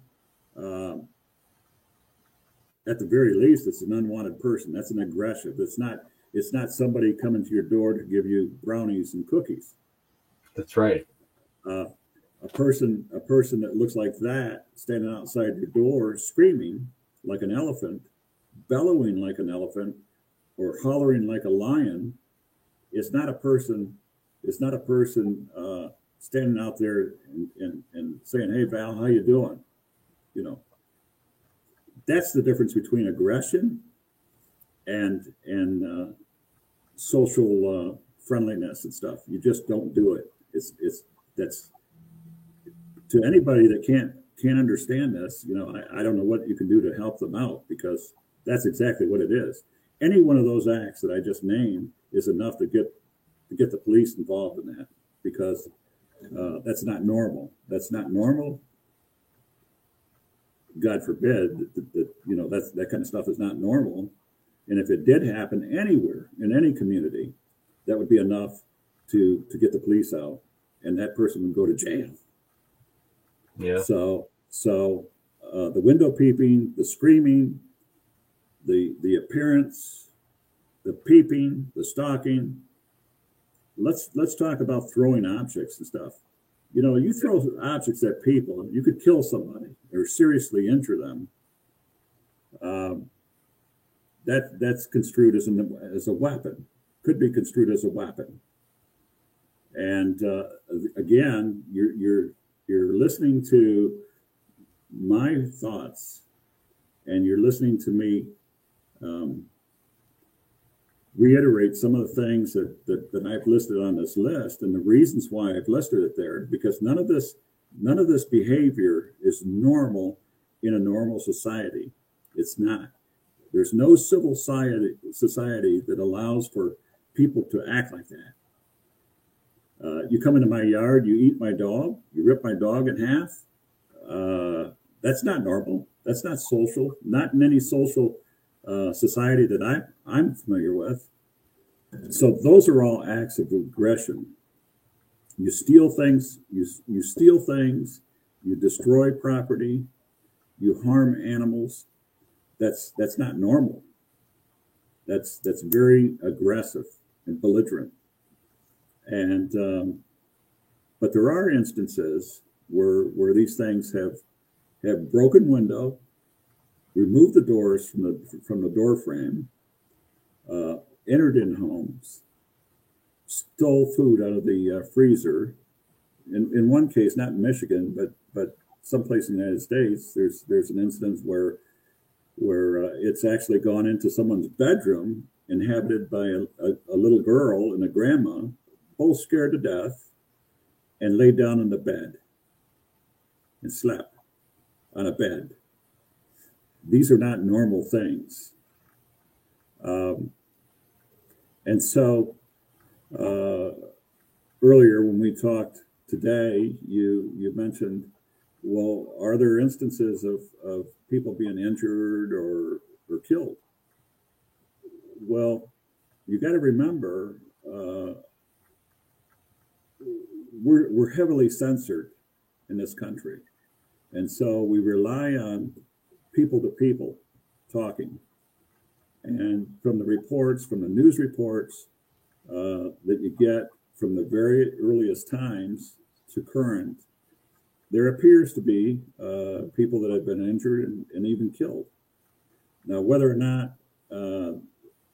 at the very least, it's an unwanted person. That's an aggressive. It's not somebody coming to your door to give you brownies and cookies. That's right. A person that looks like that, standing outside your door, screaming like an elephant, bellowing like an elephant, or hollering like a lion, is not a person. It's not a person standing out there and saying, "Hey, Val, how you doing?" That's the difference between aggression and social friendliness and stuff. You just don't do it. That's to anybody that can't understand this. I don't know what you can do to help them out, because that's exactly what it is. Any one of those acts that I just named is enough to get the police involved in that, because that's not normal. That's not normal. God forbid that kind of stuff is not normal. And if it did happen anywhere in any community, that would be enough to get the police out, and that person would go to jail. Yeah. So the window peeping, the screaming, the appearance, the peeping, the stalking. Let's talk about throwing objects and stuff. You know, you throw objects at people, you could kill somebody or seriously injure them. That's construed as a weapon. Could be construed as a weapon. And again, you're listening to my thoughts, and you're listening to me reiterate some of the things that I've listed on this list, and the reasons why I've listed it there, because none of this behavior is normal in a normal society. It's not. There's no civil society that allows for people to act like that. You come into my yard, you eat my dog, you rip my dog in half. That's not normal. That's not social. Not in any social society that I'm familiar with. So those are all acts of aggression. You steal things. You steal things. You destroy property. You harm animals. That's not normal. That's very aggressive and belligerent. And but there are instances where these things have broken window, removed the doors from the door frame, entered in homes, stole food out of the freezer. In one case, not in Michigan, but someplace in the United States, there's an instance where it's actually gone into someone's bedroom, inhabited by a little girl and a grandma, both scared to death, and laid down on the bed and slept on a bed. These are not normal things. And so earlier when we talked today, you mentioned, well, are there instances of people being injured or killed? Well, you got to remember, we're heavily censored in this country. And so we rely on people to people talking. And from the reports, from the news reports that you get from the very earliest times to current, there appears to be people that have been injured and even killed. Now, whether or not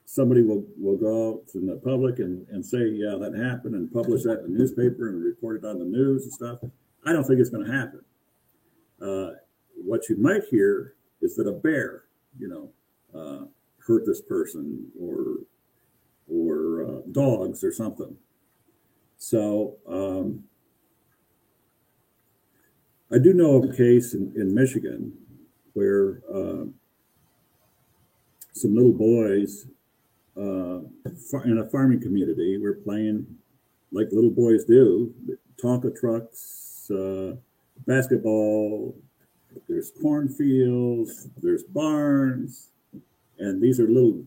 somebody will go out in the public and say, yeah, that happened, and publish that in the newspaper and report it on the news and stuff, I don't think it's going to happen. What you might hear is that a bear, hurt this person, or dogs or something. So I do know of a case in Michigan where some little boys in a farming community were playing like little boys do, Tonka trucks, basketball, there's cornfields, there's barns, and these are little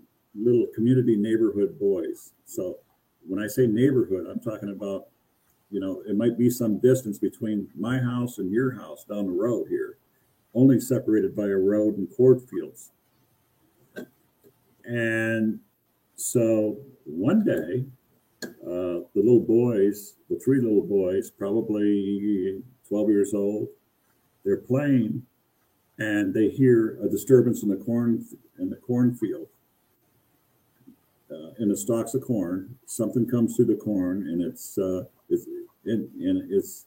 community neighborhood boys. So when I say neighborhood, I'm talking about, it might be some distance between my house and your house down the road here, only separated by a road and cornfields. And so one day, the three little boys, probably 12 years old, they're playing, and they hear a disturbance in the cornfield. In the stalks of corn, something comes through the corn, and it's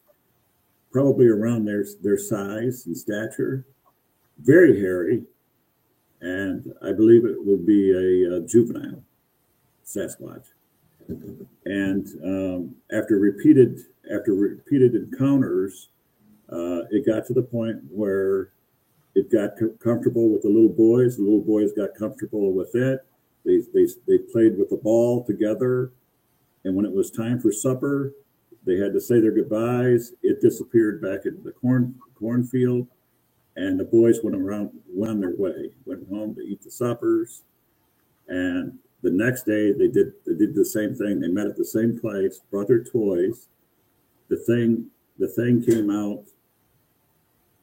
probably around their size and stature, very hairy, and I believe it would be a juvenile Sasquatch. And after repeated encounters, it got to the point where it got comfortable with the little boys. The little boys got comfortable with it. They played with the ball together, and when it was time for supper, they had to say their goodbyes. It disappeared back into the cornfield, and the boys went on their way, went home to eat the suppers. And the next day, they did the same thing. They met at the same place, brought their toys. The thing came out.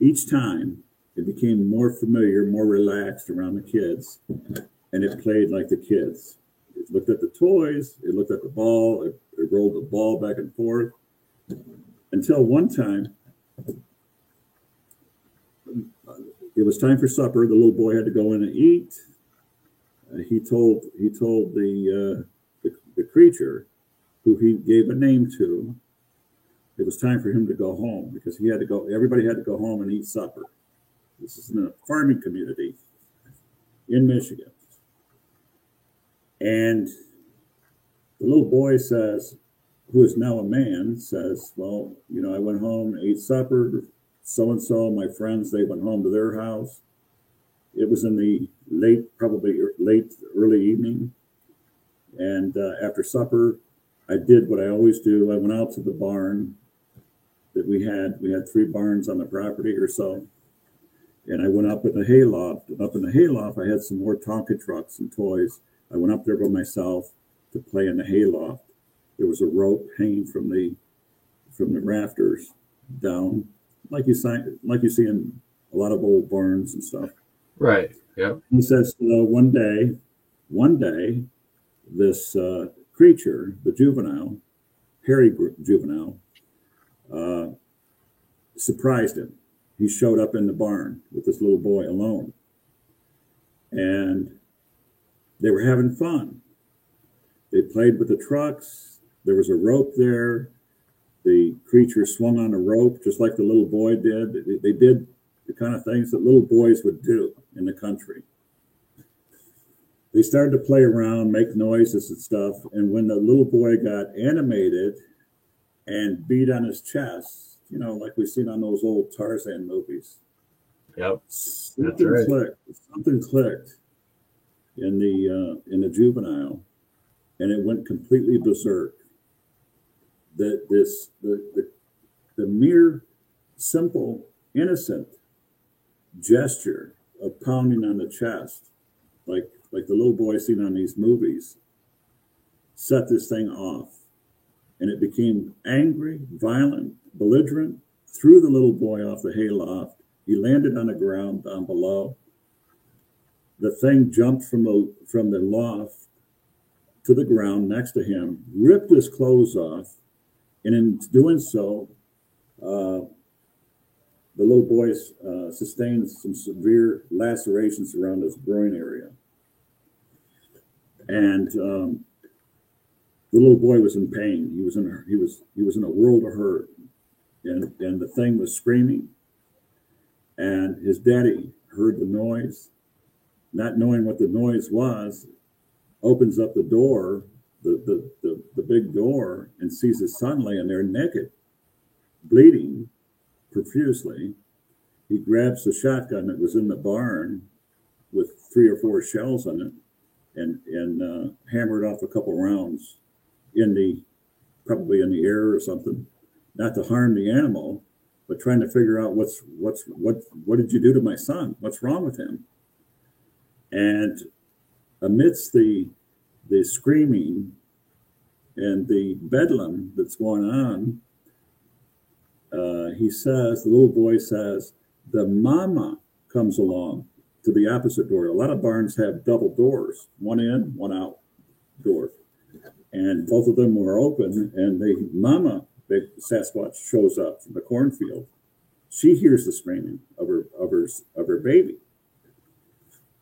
Each time, it became more familiar, more relaxed around the kids, and it played like the kids. looked at the toys, it looked at the ball, it rolled the ball back and forth until one time it was time for supper. The little boy had to go in and eat. He told the creature, who he gave a name to, it was time for him to go home because he had to go. Everybody had to go home and eat supper. This is in a farming community in Michigan. And the little boy says, who is now a man, says, well, you know, I went home, ate supper. So-and-so, my friends, they went home to their house. It was in the early evening. And after supper, I did what I always do. I went out to the barn that we had. We had 3 barns on the property or so. And I went up in the hayloft. And up in the hayloft, I had some more Tonka trucks and toys. I went up there by myself to play in the hayloft. There was a rope hanging from the rafters down, like you see in a lot of old barns and stuff. Right. Yep. He says, one day, this creature, the juvenile, hairy juvenile, surprised him. He showed up in the barn with this little boy alone. And they were having fun. They played with the trucks. There was a rope there. The creature swung on a rope just like the little boy did. They did the kind of things that little boys would do in the country. They started to play around, make noises and stuff. And when the little boy got animated and beat on his chest, you know, like we've seen on those old Tarzan movies. Yep. Something clicked in the juvenile, and it went completely berserk. The mere simple, innocent gesture of pounding on the chest, like the little boy seen on these movies, set this thing off. And it became angry, violent, belligerent, threw the little boy off the hayloft. He landed on the ground down below. The thing jumped from the loft to the ground next to him, ripped his clothes off, and in doing so, the little boy sustained some severe lacerations around his groin area. And the little boy was in pain. He was in a world of hurt, and the thing was screaming. And his daddy heard the noise, not knowing what the noise was, opens up the door, the big door, and sees his son laying there naked, bleeding profusely. He grabs the shotgun that was in the barn with 3 or 4 shells in it, and hammered off a couple rounds probably in the air or something, not to harm the animal, but trying to figure out what did you do to my son? What's wrong with him? And amidst the screaming and the bedlam that's going on, the little boy says, the mama comes along to the opposite door. A lot of barns have double doors, one in, one out door. And both of them were open, and the mama, big Sasquatch, shows up from the cornfield. She hears the screaming of her baby.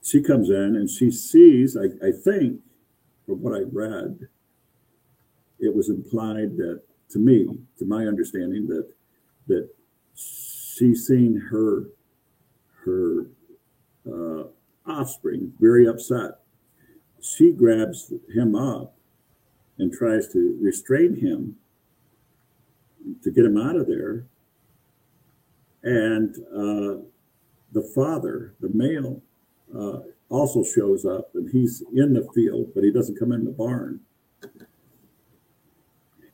She comes in and she sees, I think, from what I read, it was implied that, to my understanding, that she's seen her offspring very upset. She grabs him up and tries to restrain him to get him out of there. And the father, the male, also shows up, and he's in the field, but he doesn't come in the barn.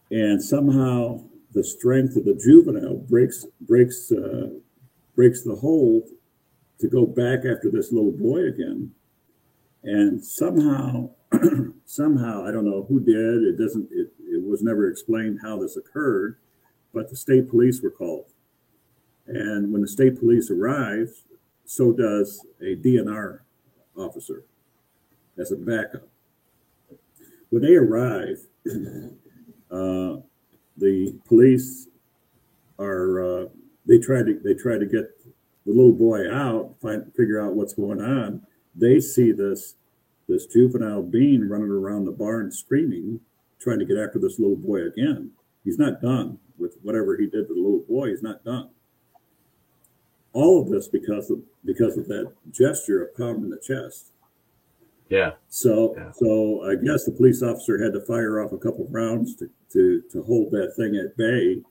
And somehow the strength of the juvenile breaks the hold to go back after this little boy again. And somehow, I don't know who did. It was never explained how this occurred, but the state police were called. And when the state police arrives, so does a DNR officer as a backup. when they arrive, the police are they try to get the little boy out, figure out what's going on. They see this juvenile being running around the barn screaming, trying to get after this little boy again. He's not done with whatever he did to the little boy. He's not done. All of this because of that gesture of pounding the chest. Yeah. So I guess the police officer had to fire off a couple of rounds to hold that thing at bay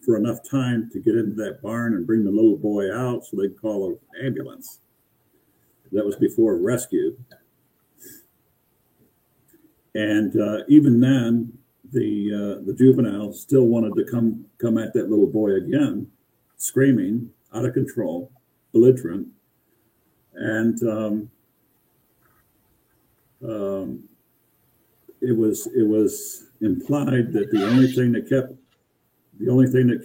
for enough time to get into that barn and bring the little boy out so they could call an ambulance. That was before rescue. And even then, the juvenile still wanted to come at that little boy again, screaming, out of control, belligerent. And it was implied that the only thing that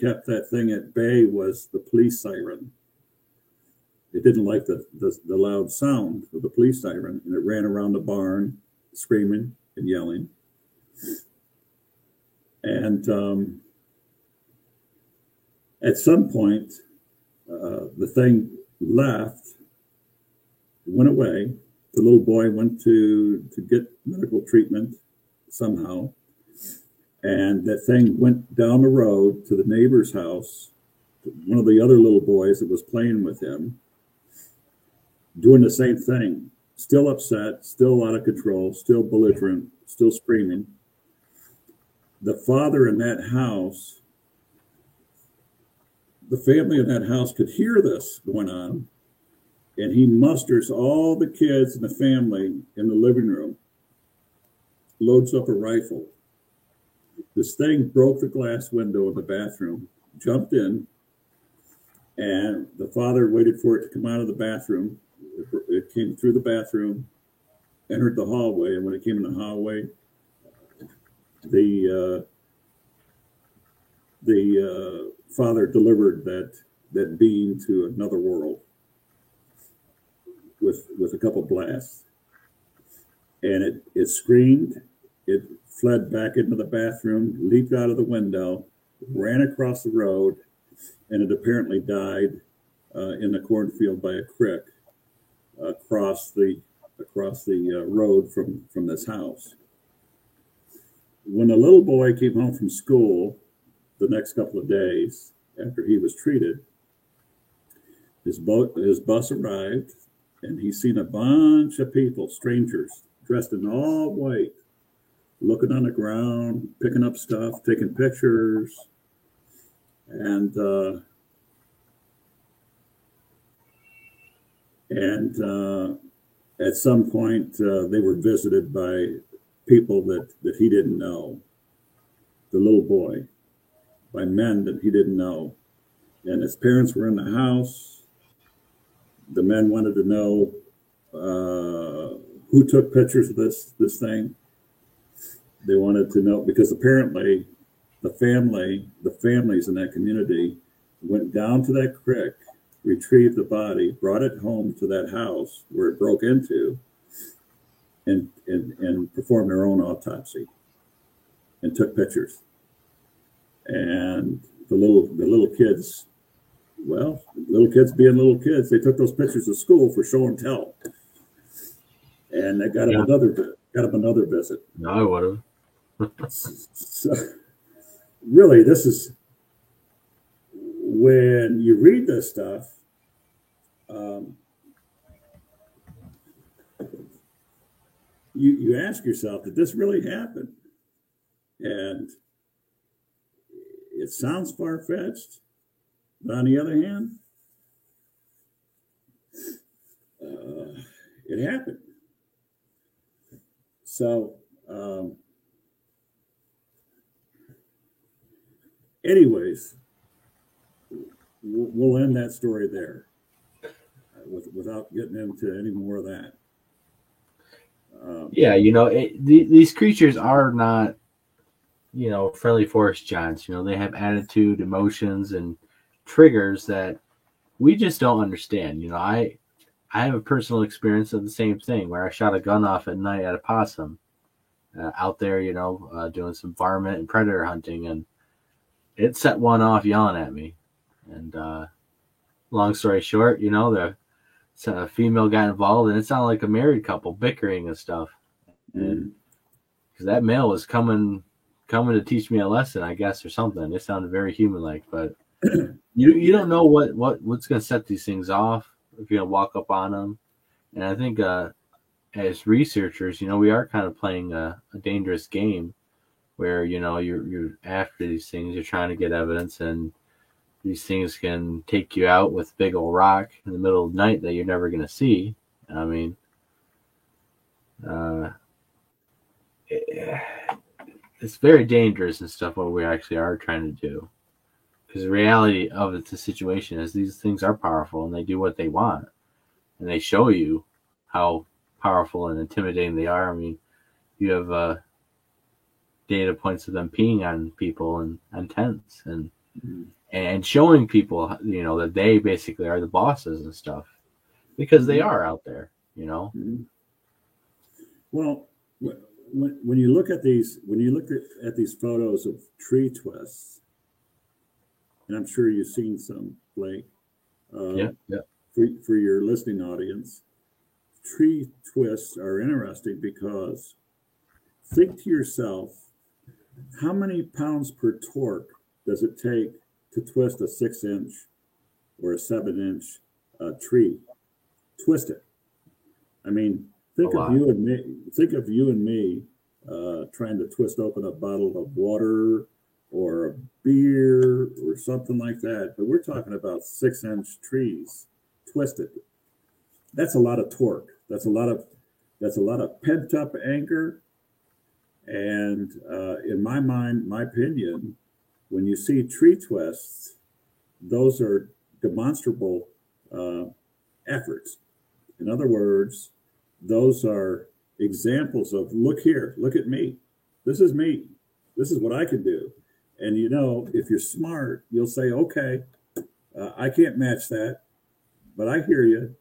kept that thing at bay was the police siren. It didn't like the loud sound of the police siren, and it ran around the barn screaming and yelling. And at some point, the thing left, went away. The little boy went to get medical treatment somehow. And that thing went down the road to the neighbor's house, one of the other little boys that was playing with him, doing the same thing, still upset, still out of control, still belligerent, still screaming. The father in that house, the family in that house could hear this going on, and he musters all the kids in the family in the living room, loads up a rifle. This thing broke the glass window of the bathroom, jumped in, and the father waited for it to come out of the bathroom. It came through the bathroom, entered the hallway, and when it came in the hallway, the father delivered that being to another world with a couple blasts. And it screamed, it fled back into the bathroom, leaped out of the window, ran across the road, and it apparently died in the cornfield by a creek across the road from this house. When the little boy came home from school the next couple of days after he was treated, his bus arrived, and he's seen a bunch of people, strangers, dressed in all white, looking on the ground, picking up stuff, taking pictures. And at some point, they were visited by people that he didn't know, the little boy, by men that he didn't know. And his parents were in the house. The men wanted to know who took pictures of this thing. They wanted to know, because apparently the families in that community went down to that creek, retrieved the body, brought it home to that house where it broke into, and performed their own autopsy and took pictures. And the little kids, well, little kids being little kids, they took those pictures of school for show and tell. And they got up another visit. No, I would have. So, really, this is when you read this stuff. You ask yourself, did this really happen? And it sounds far-fetched, but on the other hand, it happened. So, anyways, we'll end that story there without getting into any more of that. Yeah, these creatures are not, friendly forest giants. They have attitude, emotions, and triggers that we just don't understand. I have a personal experience of the same thing where I shot a gun off at night at a possum, out there, doing some varmint and predator hunting, and it set one off yelling at me. And long story short, the female got involved, and it sounded like a married couple bickering and stuff. And because that male was coming to teach me a lesson, I guess, or something. It sounded very human-like, but you don't know what's going to set these things off if you walk up on them. And I think as researchers, we are kind of playing a dangerous game where you're after these things, you're trying to get evidence, and these things can take you out with a big old rock in the middle of the night that you're never going to see. I mean, it's very dangerous and stuff what we actually are trying to do, because the reality of the situation is these things are powerful and they do what they want, and they show you how powerful and intimidating they are. I mean, you have data points of them peeing on people and on tents and showing people that they basically are the bosses and stuff, because they are out there. Well, when you look at these photos of tree twists, and I'm sure you've seen some, Blake. Yeah. For your listening audience, tree twists are interesting because think to yourself, how many pounds per torque does it take to twist a 6-inch or a 7-inch tree? Twist it. I mean, think of you and me trying to twist open a bottle of water or a beer or something like that. But we're talking about 6-inch trees twisted. That's a lot of torque. That's a lot of pent up anger. And in my mind, my opinion, when you see tree twists, those are demonstrable efforts. In other words, those are examples of, look here, look at me. This is me. This is what I can do. And if you're smart, you'll say, okay, I can't match that, but I hear you.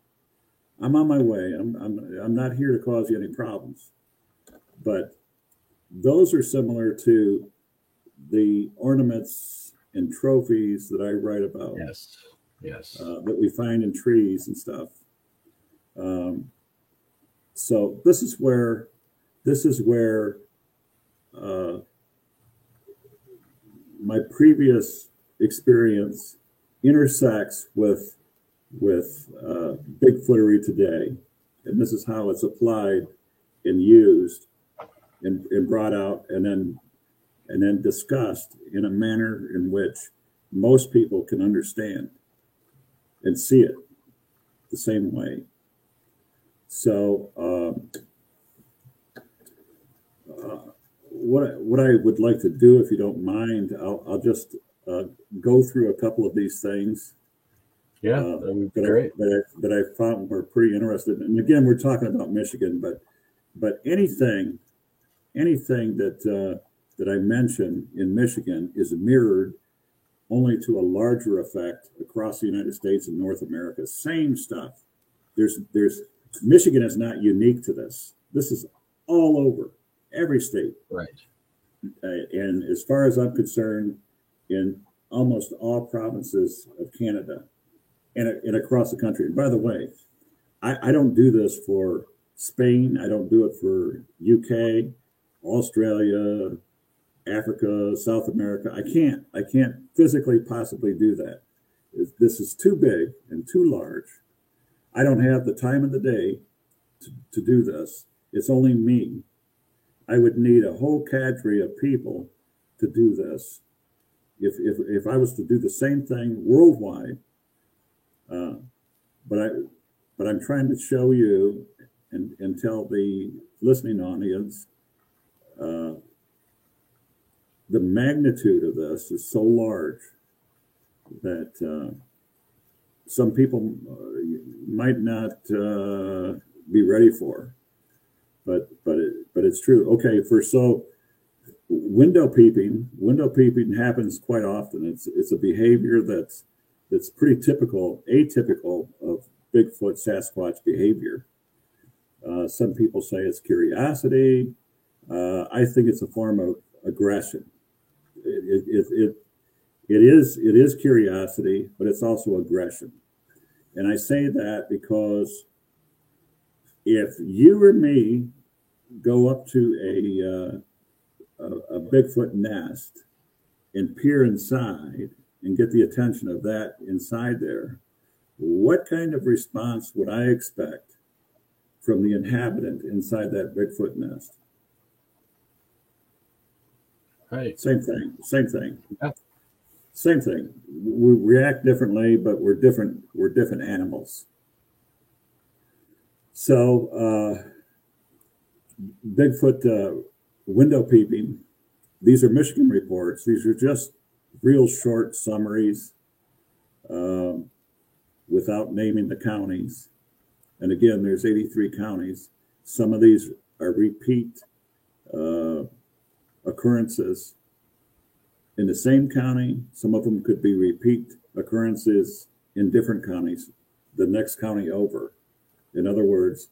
I'm on my way. I'm not here to cause you any problems. But those are similar to the ornaments and trophies that I write about. Yes. That we find in trees and stuff. So this is where my previous experience intersects with Bigfootery today, and this is how it's applied and used and brought out and then discussed in a manner in which most people can understand and see it the same way. So what I would like to do, if you don't mind, I'll just go through a couple of these things. Yeah, that would be great. That I found were pretty interesting. And again, we're talking about Michigan, but anything that I mention in Michigan is mirrored only to a larger effect across the United States and North America. Same stuff. Michigan is not unique to this. This is all over every state. Right. And as far as I'm concerned, in almost all provinces of Canada and across the country. And by the way, I don't do this for Spain. I don't do it for UK, Australia, Africa, South America. I can't physically possibly do that. This is too big and too large. I don't have the time of the day to do this. It's only me. I would need a whole cadre of people to do this. If I was to do the same thing worldwide, but I'm trying to show you and tell the listening audience the magnitude of this is so large that some people might not be ready for, but it's true. Okay, so window peeping happens quite often. It's a behavior that's pretty atypical of Bigfoot Sasquatch behavior. Some people say it's curiosity. I think it's a form of aggression. It is curiosity, but it's also aggression. And I say that because if you or me go up to a Bigfoot nest and peer inside and get the attention of that inside there, what kind of response would I expect from the inhabitant inside that Bigfoot nest? Right. Same thing. Same thing. Yeah. Same thing. We react differently, but we're different. We're different animals. So, Bigfoot window peeping. These are Michigan reports. These are just real short summaries, without naming the counties. And again, there's 83 counties. Some of these are repeat occurrences in the same county. Some of them could be repeat occurrences in different counties, the next county over. In other words,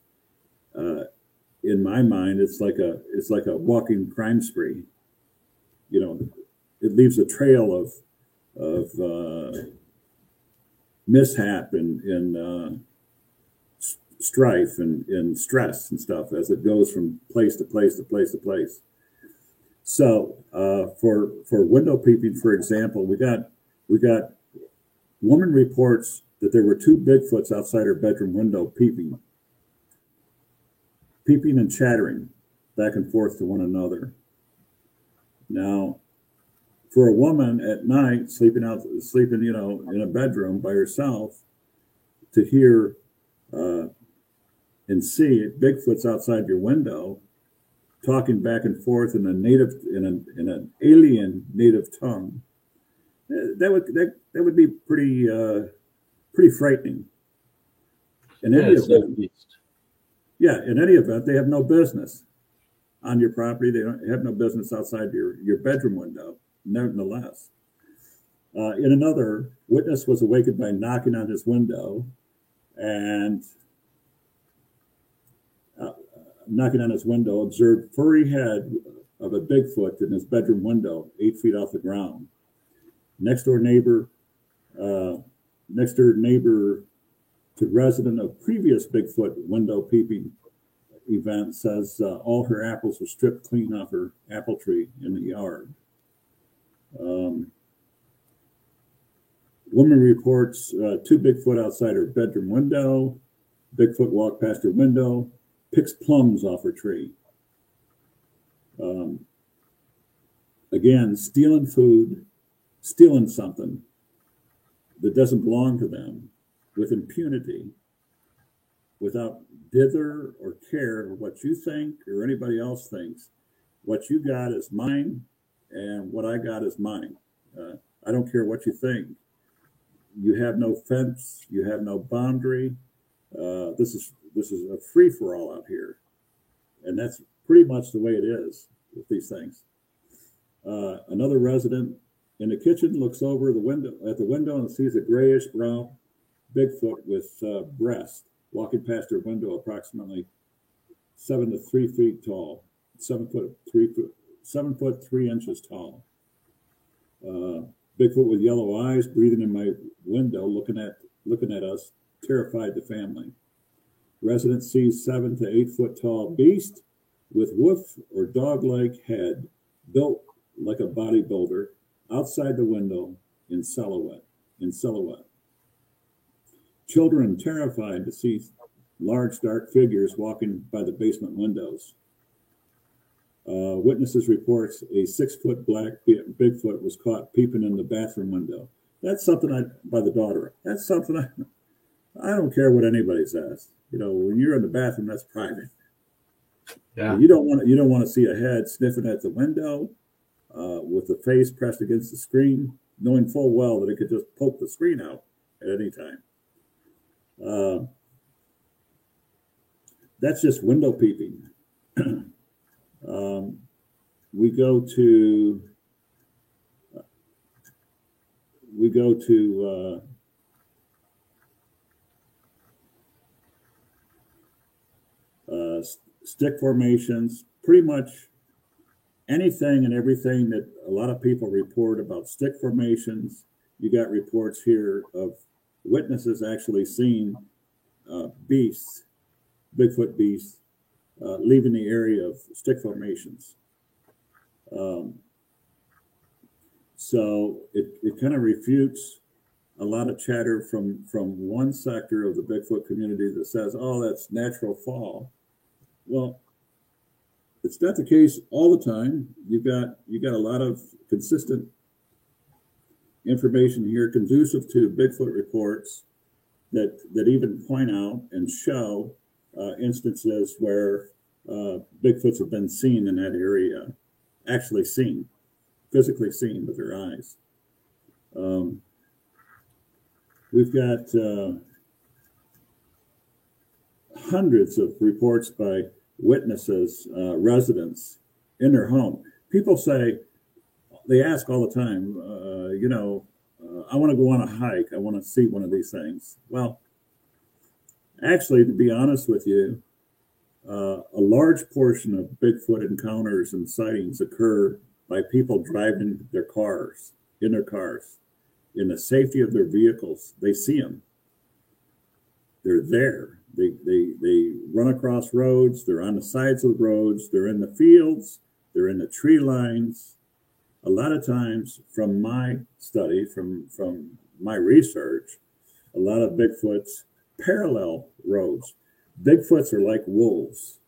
in my mind, it's like a walking crime spree. You know, it leaves a trail of mishap and strife and stress and stuff as it goes from place to place to place to place. So for window peeping, for example, we got woman reports that there were 2 Bigfoots outside her bedroom window peeping and chattering back and forth to one another. Now, for a woman at night sleeping, in a bedroom by herself, to hear and see Bigfoots outside your window talking back and forth in an alien native tongue, that would be pretty frightening. In any event, they have no business on your property. They don't have no business outside your bedroom window. Nevertheless, in another, witness was awakened by knocking on his window and observed furry head of a Bigfoot in his bedroom window, 8 feet off the ground. Next door neighbor to resident of previous Bigfoot window peeping event says all her apples were stripped clean off her apple tree in the yard. Woman reports 2 Bigfoot outside her bedroom window. Bigfoot walked past her window, picks plums off her tree. Again, stealing food, stealing something that doesn't belong to them with impunity, without dither or care what you think or anybody else thinks. What you got is mine, and what I got is mine. I don't care what you think. You have no fence. You have no boundary. This is a free for all out here, and that's pretty much the way it is with these things. Another resident in the kitchen looks over the window and sees a grayish brown Bigfoot with breast walking past her window, approximately 7 to 3 feet tall, 7 foot 3 inches tall. Bigfoot with yellow eyes, breathing in my window, looking at us, terrified the family. Resident sees 7 to 8 foot tall beast with wolf or dog-like head, built like a bodybuilder, outside the window in silhouette. Children terrified to see large dark figures walking by the basement windows. Witnesses reports a 6 foot black Bigfoot was caught peeping in the bathroom window. That's something by the daughter. That's something I don't care what anybody says. You know, when you're in the bathroom, that's private. Yeah. You don't want to see a head sniffing at the window with the face pressed against the screen, knowing full well that it could just poke the screen out at any time. That's just window peeping. We go to stick formations. Pretty much anything and everything that a lot of people report about stick formations. You got reports here of witnesses actually seeing beasts, Bigfoot beasts, leaving the area of stick formations. So it kind of refutes a lot of chatter from one sector of the Bigfoot community that says, oh, that's natural fall. Well, it's not the case all the time. You got a lot of consistent information here conducive to Bigfoot reports that even point out and show instances where Bigfoots have been seen in that area, actually seen, physically seen with their eyes. We've got hundreds of reports by witnesses, residents in their home. People say, they ask all the time, I want to go on a hike. I want to see one of these things. Well, actually, to be honest with you, a large portion of Bigfoot encounters and sightings occur by people driving their cars, in the safety of their vehicles. They see them. They're there. They run across roads. They're on the sides of the roads. They're in the fields. They're in the tree lines. A lot of times, from my study, from my research, a lot of Bigfoots parallel roads. Bigfoots are like wolves.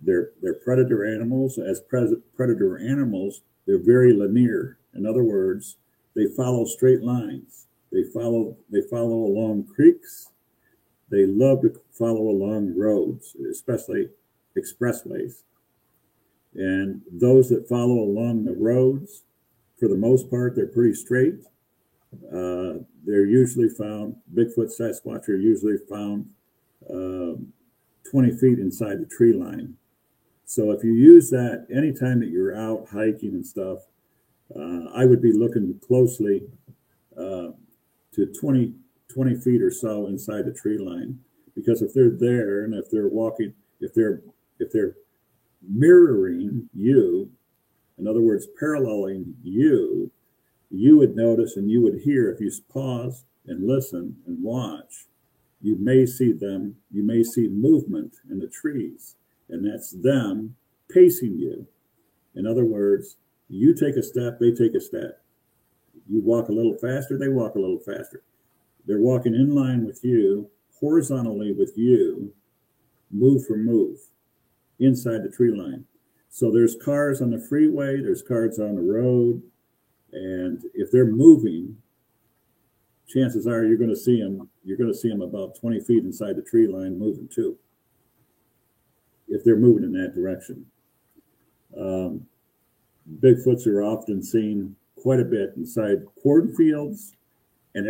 They're predator animals. As predator animals, they're very linear. In other words, they follow straight lines. They follow along creeks. They love to follow along roads, especially expressways. And those that follow along the roads, for the most part, they're pretty straight. They're usually found, Bigfoot, Sasquatch are usually found 20 feet inside the tree line. So if you use that anytime that you're out hiking and stuff, I would be looking closely to 20 feet or so inside the tree line, because if they're there and if they're walking, if they're mirroring you, in other words, paralleling you, you would notice and you would hear, if you pause and listen and watch, you may see them, you may see movement in the trees, and that's them pacing you. In other words, you take a step, they take a step. You walk a little faster, they walk a little faster. They're walking in line with you, horizontally with you, move for move, inside the tree line. So there's cars on the freeway, there's cars on the road, and if they're moving, chances are you're going to see them. You're going to see them about 20 feet inside the tree line moving too, if they're moving in that direction. Bigfoots are often seen quite a bit inside cornfields and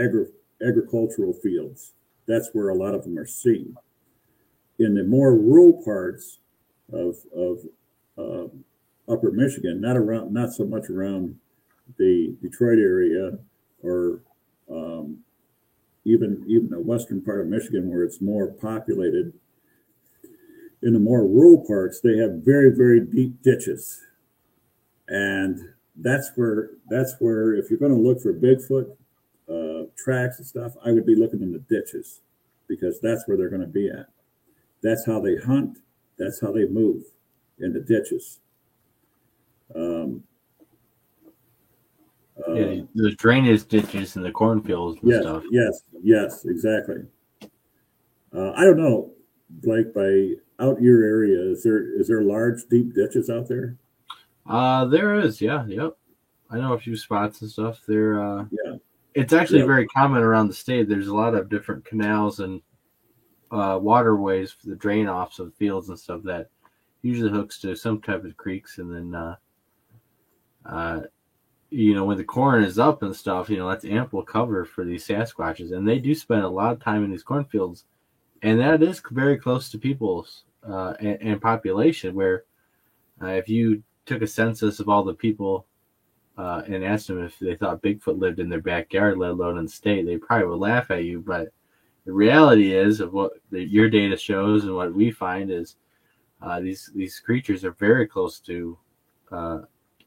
agricultural fields. That's where a lot of them are seen. In the more rural parts of Upper Michigan, not so much around the Detroit area, or even the western part of Michigan where it's more populated. In the more rural parts, they have very, very deep ditches. And that's where if you're going to look for Bigfoot tracks and stuff, I would be looking in the ditches, because that's where they're going to be at. That's how they hunt. That's how they move, in the ditches. Those drainage ditches and the cornfields and stuff. Yes, exactly. I don't know, Blake, by out your area, is there large, deep ditches out there? There is, yeah, yep. I know a few spots and stuff. It's actually very common around the state. There's a lot of different canals and waterways for the drain offs of fields and stuff that usually hooks to some type of creeks, and then when the corn is up and stuff, that's ample cover for these Sasquatches, and they do spend a lot of time in these cornfields, and that is very close to people's and population. Where if you took a census of all the people and asked them if they thought Bigfoot lived in their backyard, let alone in the state, they probably would laugh at you. But the reality is, of what your data shows and what we find is, these creatures are very close to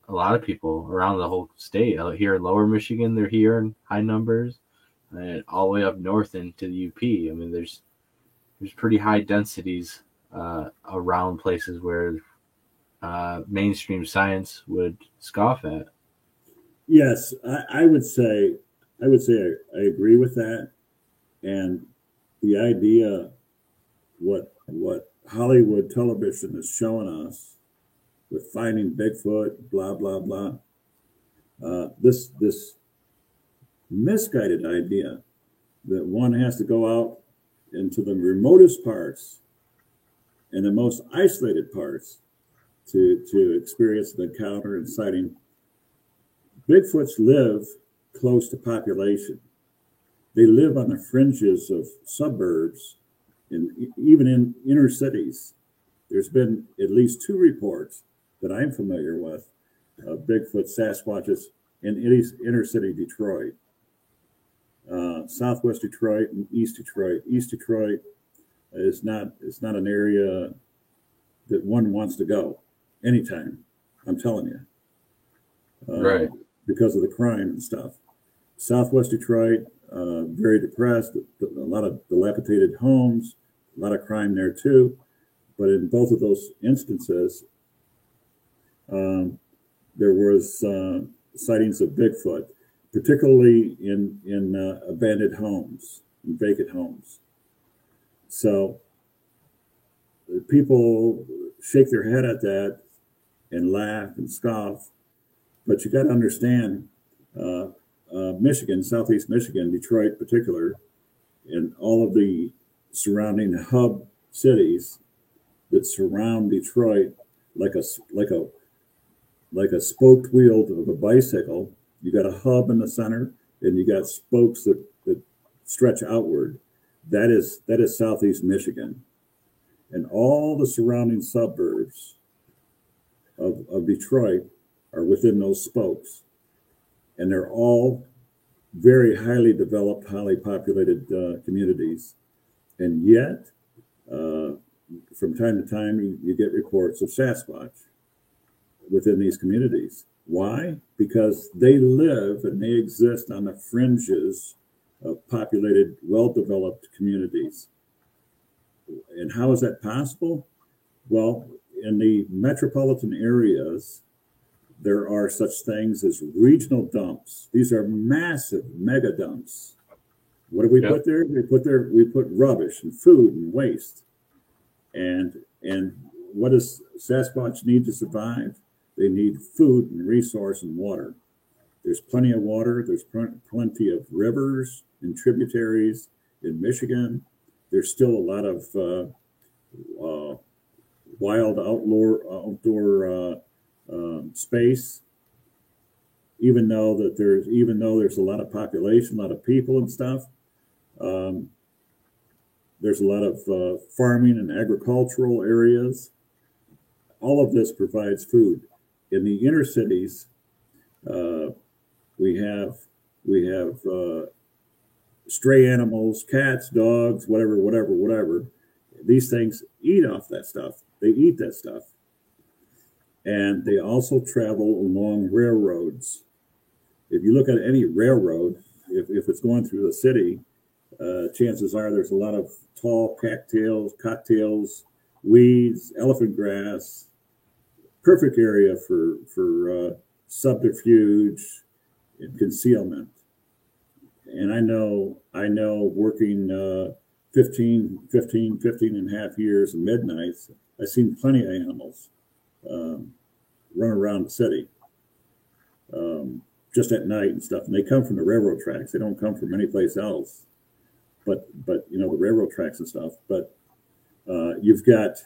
a lot of people around the whole state. Here in Lower Michigan, they're here in high numbers, and all the way up north into the UP. I mean, there's pretty high densities around places where mainstream science would scoff at. Yes, I would say I agree with that, and the idea what Hollywood television is showing us with finding Bigfoot, blah blah blah. This misguided idea that one has to go out into the remotest parts and the most isolated parts to experience an encounter and sighting. Bigfoots live close to population. They live on the fringes of suburbs and even in inner cities. There's been at least 2 reports that I'm familiar with of Bigfoot Sasquatches in inner city Detroit, Southwest Detroit and East Detroit. East Detroit is not an area that one wants to go anytime. I'm telling you, Right. because of the crime and stuff. Southwest Detroit, very depressed, a lot of dilapidated homes, a lot of crime there too. But in both of those instances, there was sightings of Bigfoot, particularly in abandoned homes, in vacant homes. So people shake their head at that and laugh and scoff, but you got to understand, Michigan, Southeast Michigan, Detroit in particular, and all of the surrounding hub cities that surround Detroit like a spoked wheel of a bicycle. You got a hub in the center, and you got spokes that stretch outward. That is Southeast Michigan, and all the surrounding suburbs of Detroit are within those spokes, and they're all very highly developed, highly populated communities. And yet, from time to time, you get reports of Sasquatch within these communities. Why? Because they live and they exist on the fringes of populated, well-developed communities. And how is that possible? Well, in the metropolitan areas, there are such things as regional dumps. These are massive mega dumps. What do we put there? We put rubbish and food and waste. And what does Sasquatch need to survive? They need food and resource and water. There's plenty of water. There's plenty of rivers and tributaries in Michigan. There's still a lot of wild outdoor space. Even though there's a lot of population, a lot of people and stuff. There's a lot of farming and agricultural areas. All of this provides food. In the inner cities, we have stray animals, cats, dogs, whatever. These things eat off that stuff. They eat that stuff. And they also travel along railroads. If you look at any railroad, if it's going through the city, chances are there's a lot of tall cattails, weeds, elephant grass. Perfect area for subterfuge and concealment. And I know working 15 and a half years in midnights, I've seen plenty of animals run around the city just at night and stuff. And they come from the railroad tracks. They don't come from any place else. But the railroad tracks and stuff. But you've got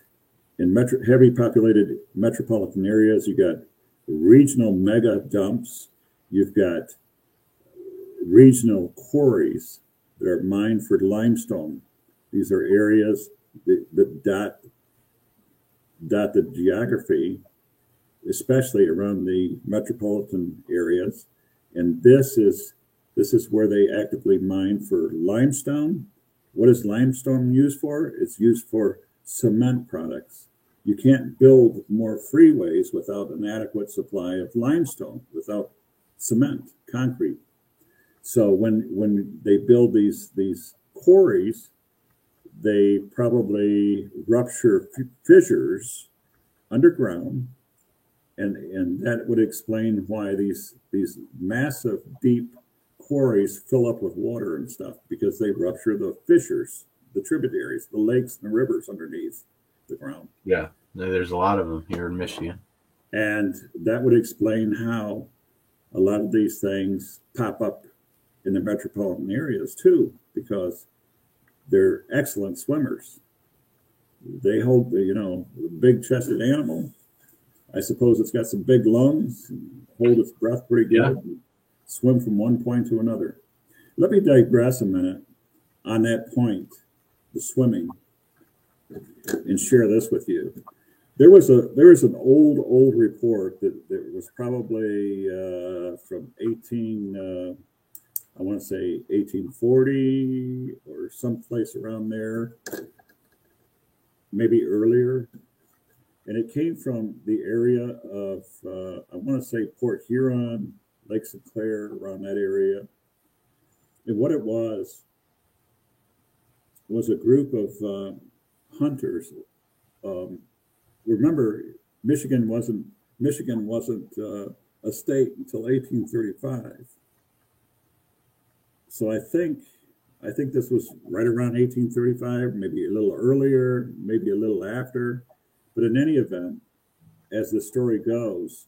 in heavy populated metropolitan areas, you got regional mega dumps. You've got regional quarries that are mined for limestone. These are areas that dot the geography, especially around the metropolitan areas. And this is where they actively mine for limestone. What is limestone used for? It's used for cement products. you can't build more freeways without an adequate supply of limestone, without cement, concrete. So when they build these quarries, they probably rupture fissures underground, and that would explain why these massive deep quarries fill up with water and stuff, because they rupture the fissures, the tributaries, the lakes and the rivers underneath the ground. Yeah, there's a lot of them here in Michigan. And that would explain how a lot of these things pop up in the metropolitan areas too, because they're excellent swimmers. They hold the big chested animal. I suppose it's got some big lungs, and hold its breath pretty good, and swim from one point to another. Let me digress a minute on that point, the swimming, and share this with you. There was an old report that was probably from 1840 or someplace around there, maybe earlier. And it came from the area of, I want to say Port Huron, Lake Sinclair, around that area. And what it was a group of hunters. Remember, Michigan wasn't a state until 1835. So I think this was right around 1835, maybe a little earlier, maybe a little after. But in any event, as the story goes,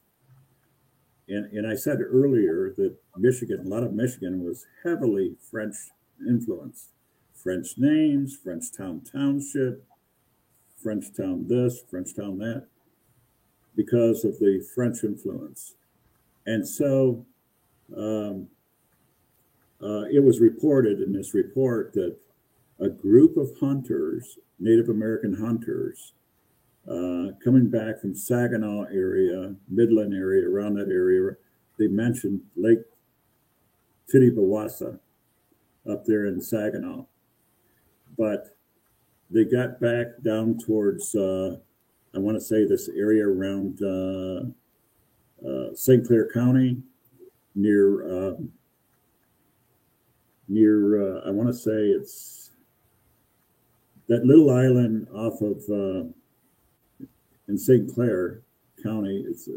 and I said earlier that Michigan, a lot of Michigan was heavily French influenced. French names, Frenchtown Township, Frenchtown this, Frenchtown that, because of the French influence. And so it was reported in this report that a group of hunters, Native American hunters, coming back from Saginaw area, Midland area, around that area, they mentioned Lake Tittibawassa up there in Saginaw. But they got back down towards, I want to say this area around St. Clair County, near, I want to say it's that little island off of, in St. Clair County. It's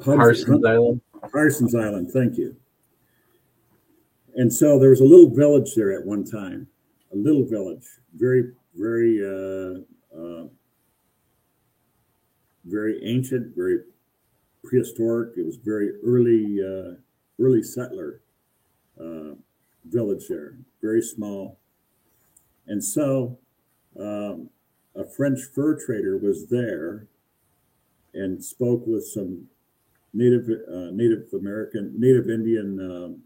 Parsons Island. Parsons Island, thank you. And so there was a little village there at one time, a little village, very, very, very ancient, very prehistoric. It was very early settler village there, very small. And so a French fur trader was there and spoke with some Native Indian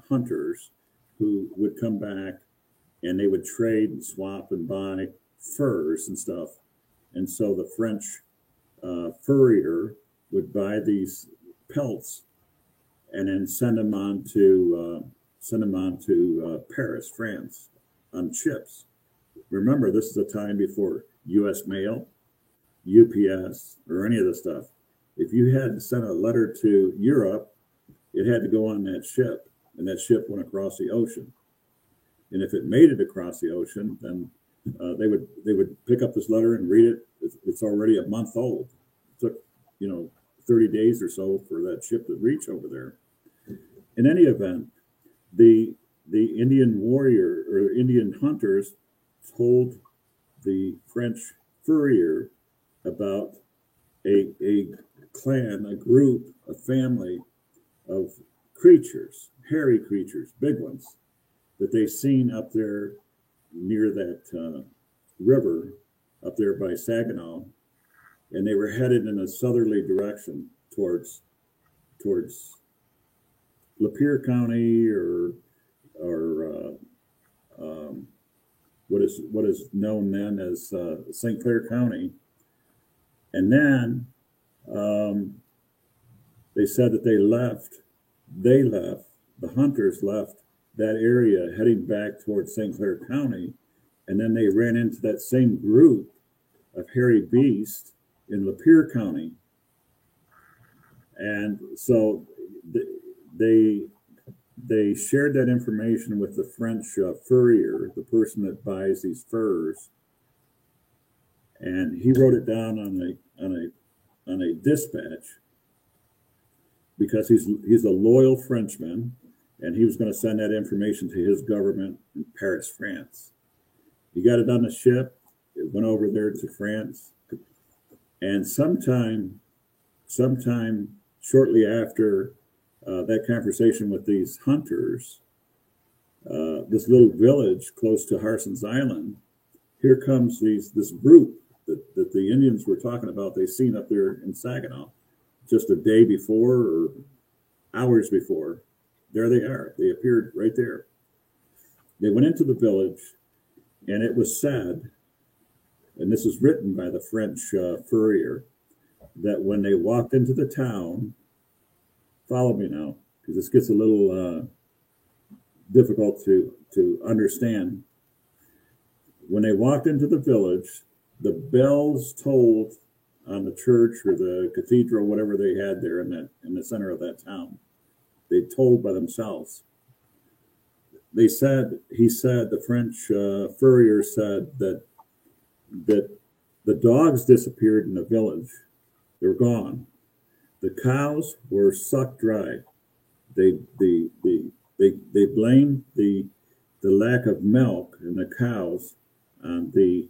hunters who would come back, and they would trade and swap and buy furs and stuff. And so the French furrier would buy these pelts and then send them on to Paris, France, on ships. Remember, this is a time before U.S. mail, UPS, or any of this stuff. If you had to send a letter to Europe, it had to go on that ship, and that ship went across the ocean. And if it made it across the ocean, then they would pick up this letter and read it. It's already a month old. It took 30 days or so for that ship to reach over there. In any event, the Indian warrior or Indian hunters told the French furrier about a clan, a group, a family of creatures, hairy creatures, big ones, that they seen up there near that river up there by Saginaw, and they were headed in a southerly direction towards Lapeer County or what is known then as St. Clair County. And then they said that the hunters left that area heading back towards St. Clair County, and then they ran into that same group of hairy beast in Lapeer County. And so they shared that information with the French furrier, the person that buys these furs, and he wrote it down on a dispatch because he's a loyal Frenchman, and he was going to send that information to his government in Paris, France. He got it on the ship. It went over there to France, and sometime shortly after that conversation with these hunters, this little village close to Harson's Island, here comes this group that the Indians were talking about. They seen up there in Saginaw just a day before or hours before. There they are. They appeared right there. They went into the village, and it was said, and this is written by the French furrier, that when they walked into the town, follow me now, because this gets a little difficult to understand. When they walked into the village, the bells tolled on the church or the cathedral, whatever they had there in the center of that town. They tolled by themselves. He said, the French furrier said that the dogs disappeared in the village. They were gone. The cows were sucked dry. They blamed the lack of milk in the cows on the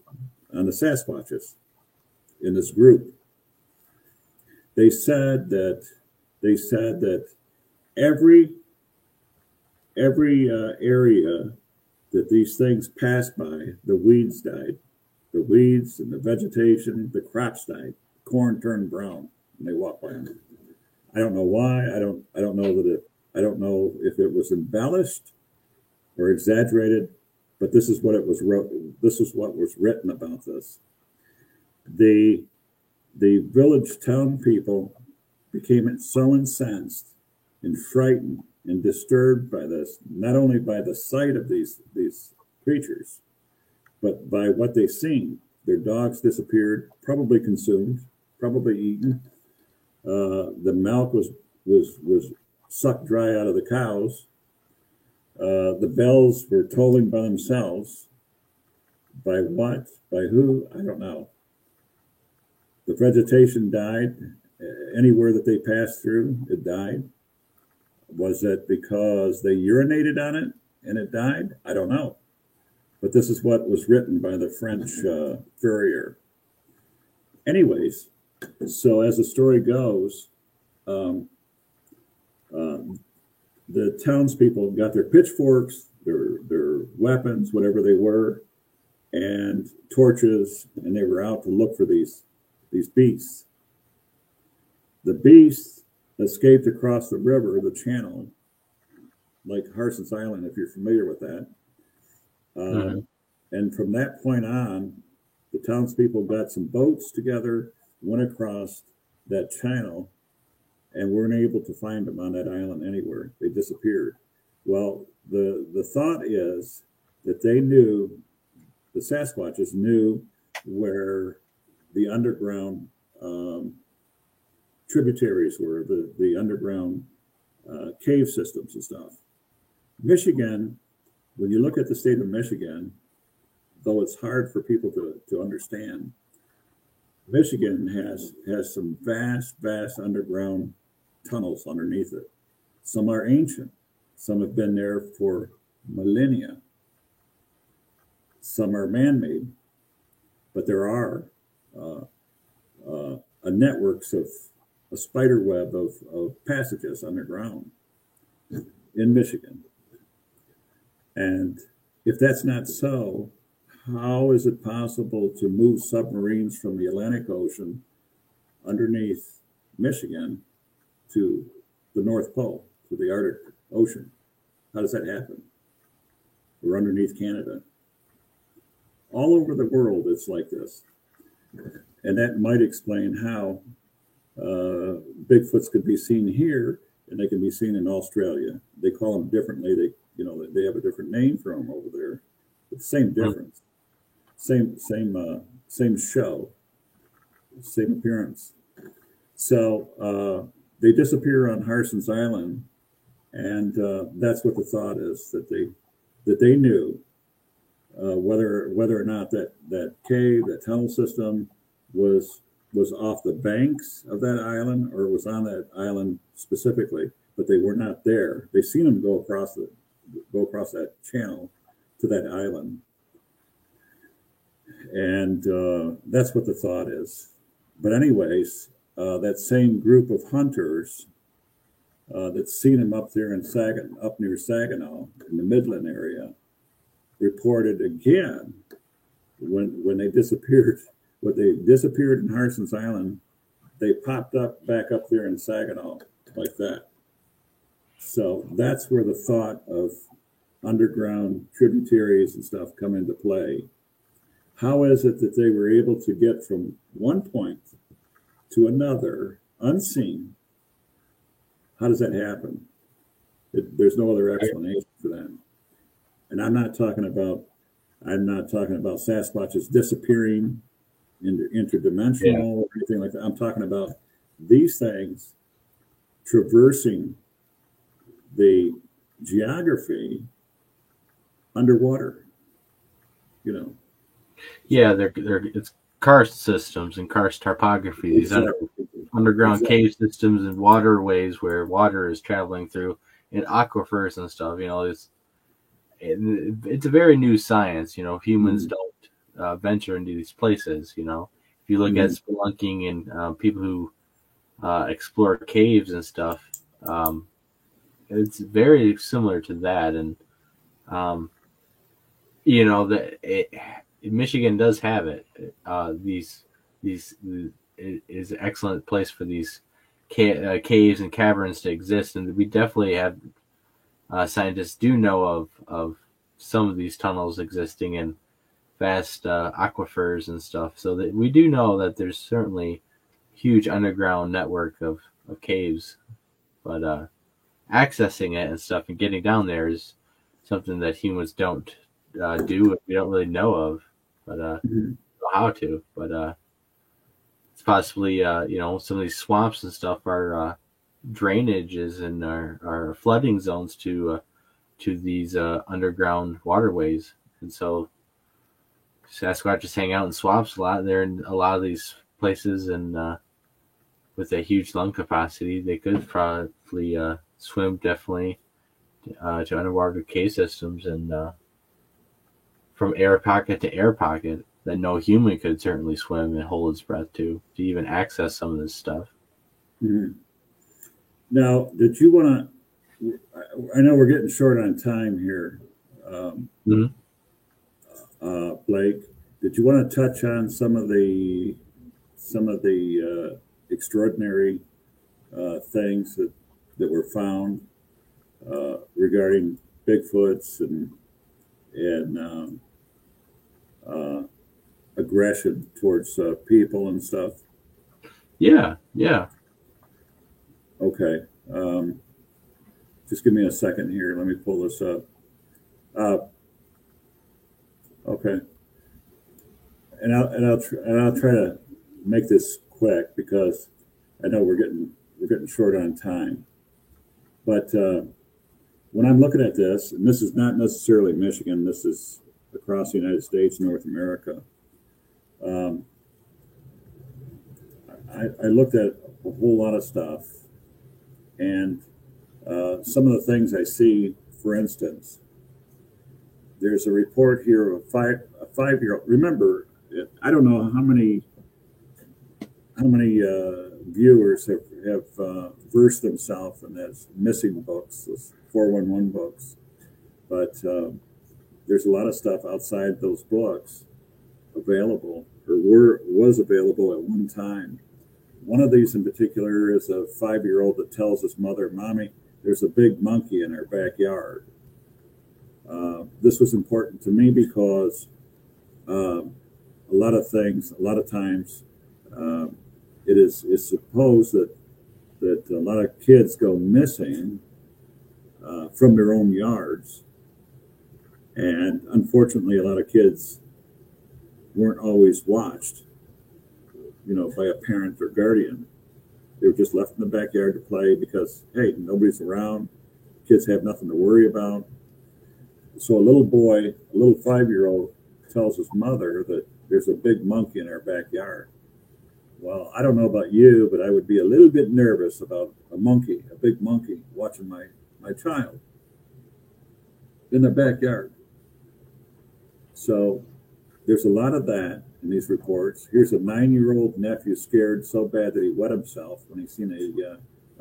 Sasquatches in this group. They said that every area that these things passed by, the weeds died. The weeds and the vegetation, the crops died. Corn turned brown when they walked by them. I don't know why. I don't know if it was embellished or exaggerated, but this is what it was wrote. This is what was written about this. The village town people became so incensed and frightened and disturbed by this, not only by the sight of these creatures, but by what they seen. Their dogs disappeared, probably consumed, probably eaten. The milk was sucked dry out of the cows. The bells were tolling by themselves. By what? By who? I don't know. The vegetation died. Anywhere that they passed through, it died. Was it because they urinated on it and it died? I don't know. But this is what was written by the French furrier. Anyways, so as the story goes, the townspeople got their pitchforks, their weapons, whatever they were, and torches, and they were out to look for these beasts. The beasts escaped across the river, the channel, like Harson's Island, if you're familiar with that. And from that point on, the townspeople got some boats together, went across that channel, and weren't able to find them on that island anywhere. They disappeared. Well, the thought is that they knew, the Sasquatches knew where the underground tributaries were, the underground cave systems and stuff. Michigan, when you look at the state of Michigan, though it's hard for people to understand, Michigan has some vast underground tunnels underneath it. Some are ancient. Some have been there for millennia. Some are man-made, but there are networks of a spider web of passages underground in Michigan. And if that's not so, how is it possible to move submarines from the Atlantic Ocean underneath Michigan to the North Pole, to the Arctic Ocean? How does that happen? Or underneath Canada? All over the world, it's like this. And that might explain how Bigfoots could be seen here and they can be seen in Australia. They call them differently. They have a different name for them over there, but same difference. Same same show, same appearance. So they disappear on Harson's Island, and that's what the thought is, that they knew whether or not that cave, that tunnel system was off the banks of that island or was on that island specifically, but they were not there. They seen them go across that channel to that island, and that's what the thought is. But anyways, that same group of hunters that's seen them up there up near Saginaw in the Midland area, reported again when they disappeared. When they disappeared in Harson's Island, they popped up back up there in Saginaw like that. So that's where the thought of underground tributaries and stuff come into play. How is it that they were able to get from one point to another unseen? How does that happen? There's no other explanation for that. And I'm not talking about Sasquatches disappearing into interdimensional or anything like that. I'm talking about these things traversing the geography underwater. Yeah, it's karst systems and karst topography. These underground cave systems and waterways where water is traveling through, and aquifers and stuff. It's a very new science. Humans don't venture into these places. If you look at spelunking and people who explore caves and stuff, it's very similar to that. And Michigan does have it. These it is an excellent place for these caves and caverns to exist, and we definitely have scientists do know of some of these tunnels existing in vast aquifers and stuff. So that we do know that there's certainly huge underground network of caves, but accessing it and stuff and getting down there is something that humans don't do. We don't really know of, but know how to. But it's possibly some of these swamps and stuff are drainages and are flooding zones to these underground waterways, and so Sasquatches hang out in swamps a lot. They're in a lot of these places, and with a huge lung capacity, they could probably swim definitely to underwater cave systems, and from air pocket to air pocket that no human could certainly swim and hold its breath to even access some of this stuff. Mm-hmm. Now, did you want to? I know we're getting short on time here, Blake. Did you want to touch on some of the extraordinary things that were found regarding Bigfoots and aggression towards people and stuff? Yeah. Okay. Just give me a second here. Let me pull this up. Okay. And I'll try to make this quick because I know we're getting short on time. But when I'm looking at this, and this is not necessarily Michigan, this is across the United States, North America. I looked at a whole lot of stuff, and some of the things I see, for instance, there's a report here of a 5-year-old. Remember, I don't know how many viewers have versed themselves in those missing books, those 411 books, but there's a lot of stuff outside those books available, or was available at one time. One of these in particular is a 5-year-old that tells his mother, "Mommy, there's a big monkey in our backyard." This was important to me because a lot of times, it is supposed that a lot of kids go missing from their own yards, and unfortunately, a lot of kids weren't always watched, by a parent or guardian. They were just left in the backyard to play because, hey, nobody's around. Kids have nothing to worry about. So a little boy, a little 5-year-old, tells his mother that there's a big monkey in our backyard. Well, I don't know about you, but I would be a little bit nervous about a big monkey, watching my child in the backyard. So there's a lot of that in these reports. Here's a 9-year-old nephew scared so bad that he wet himself when he seen a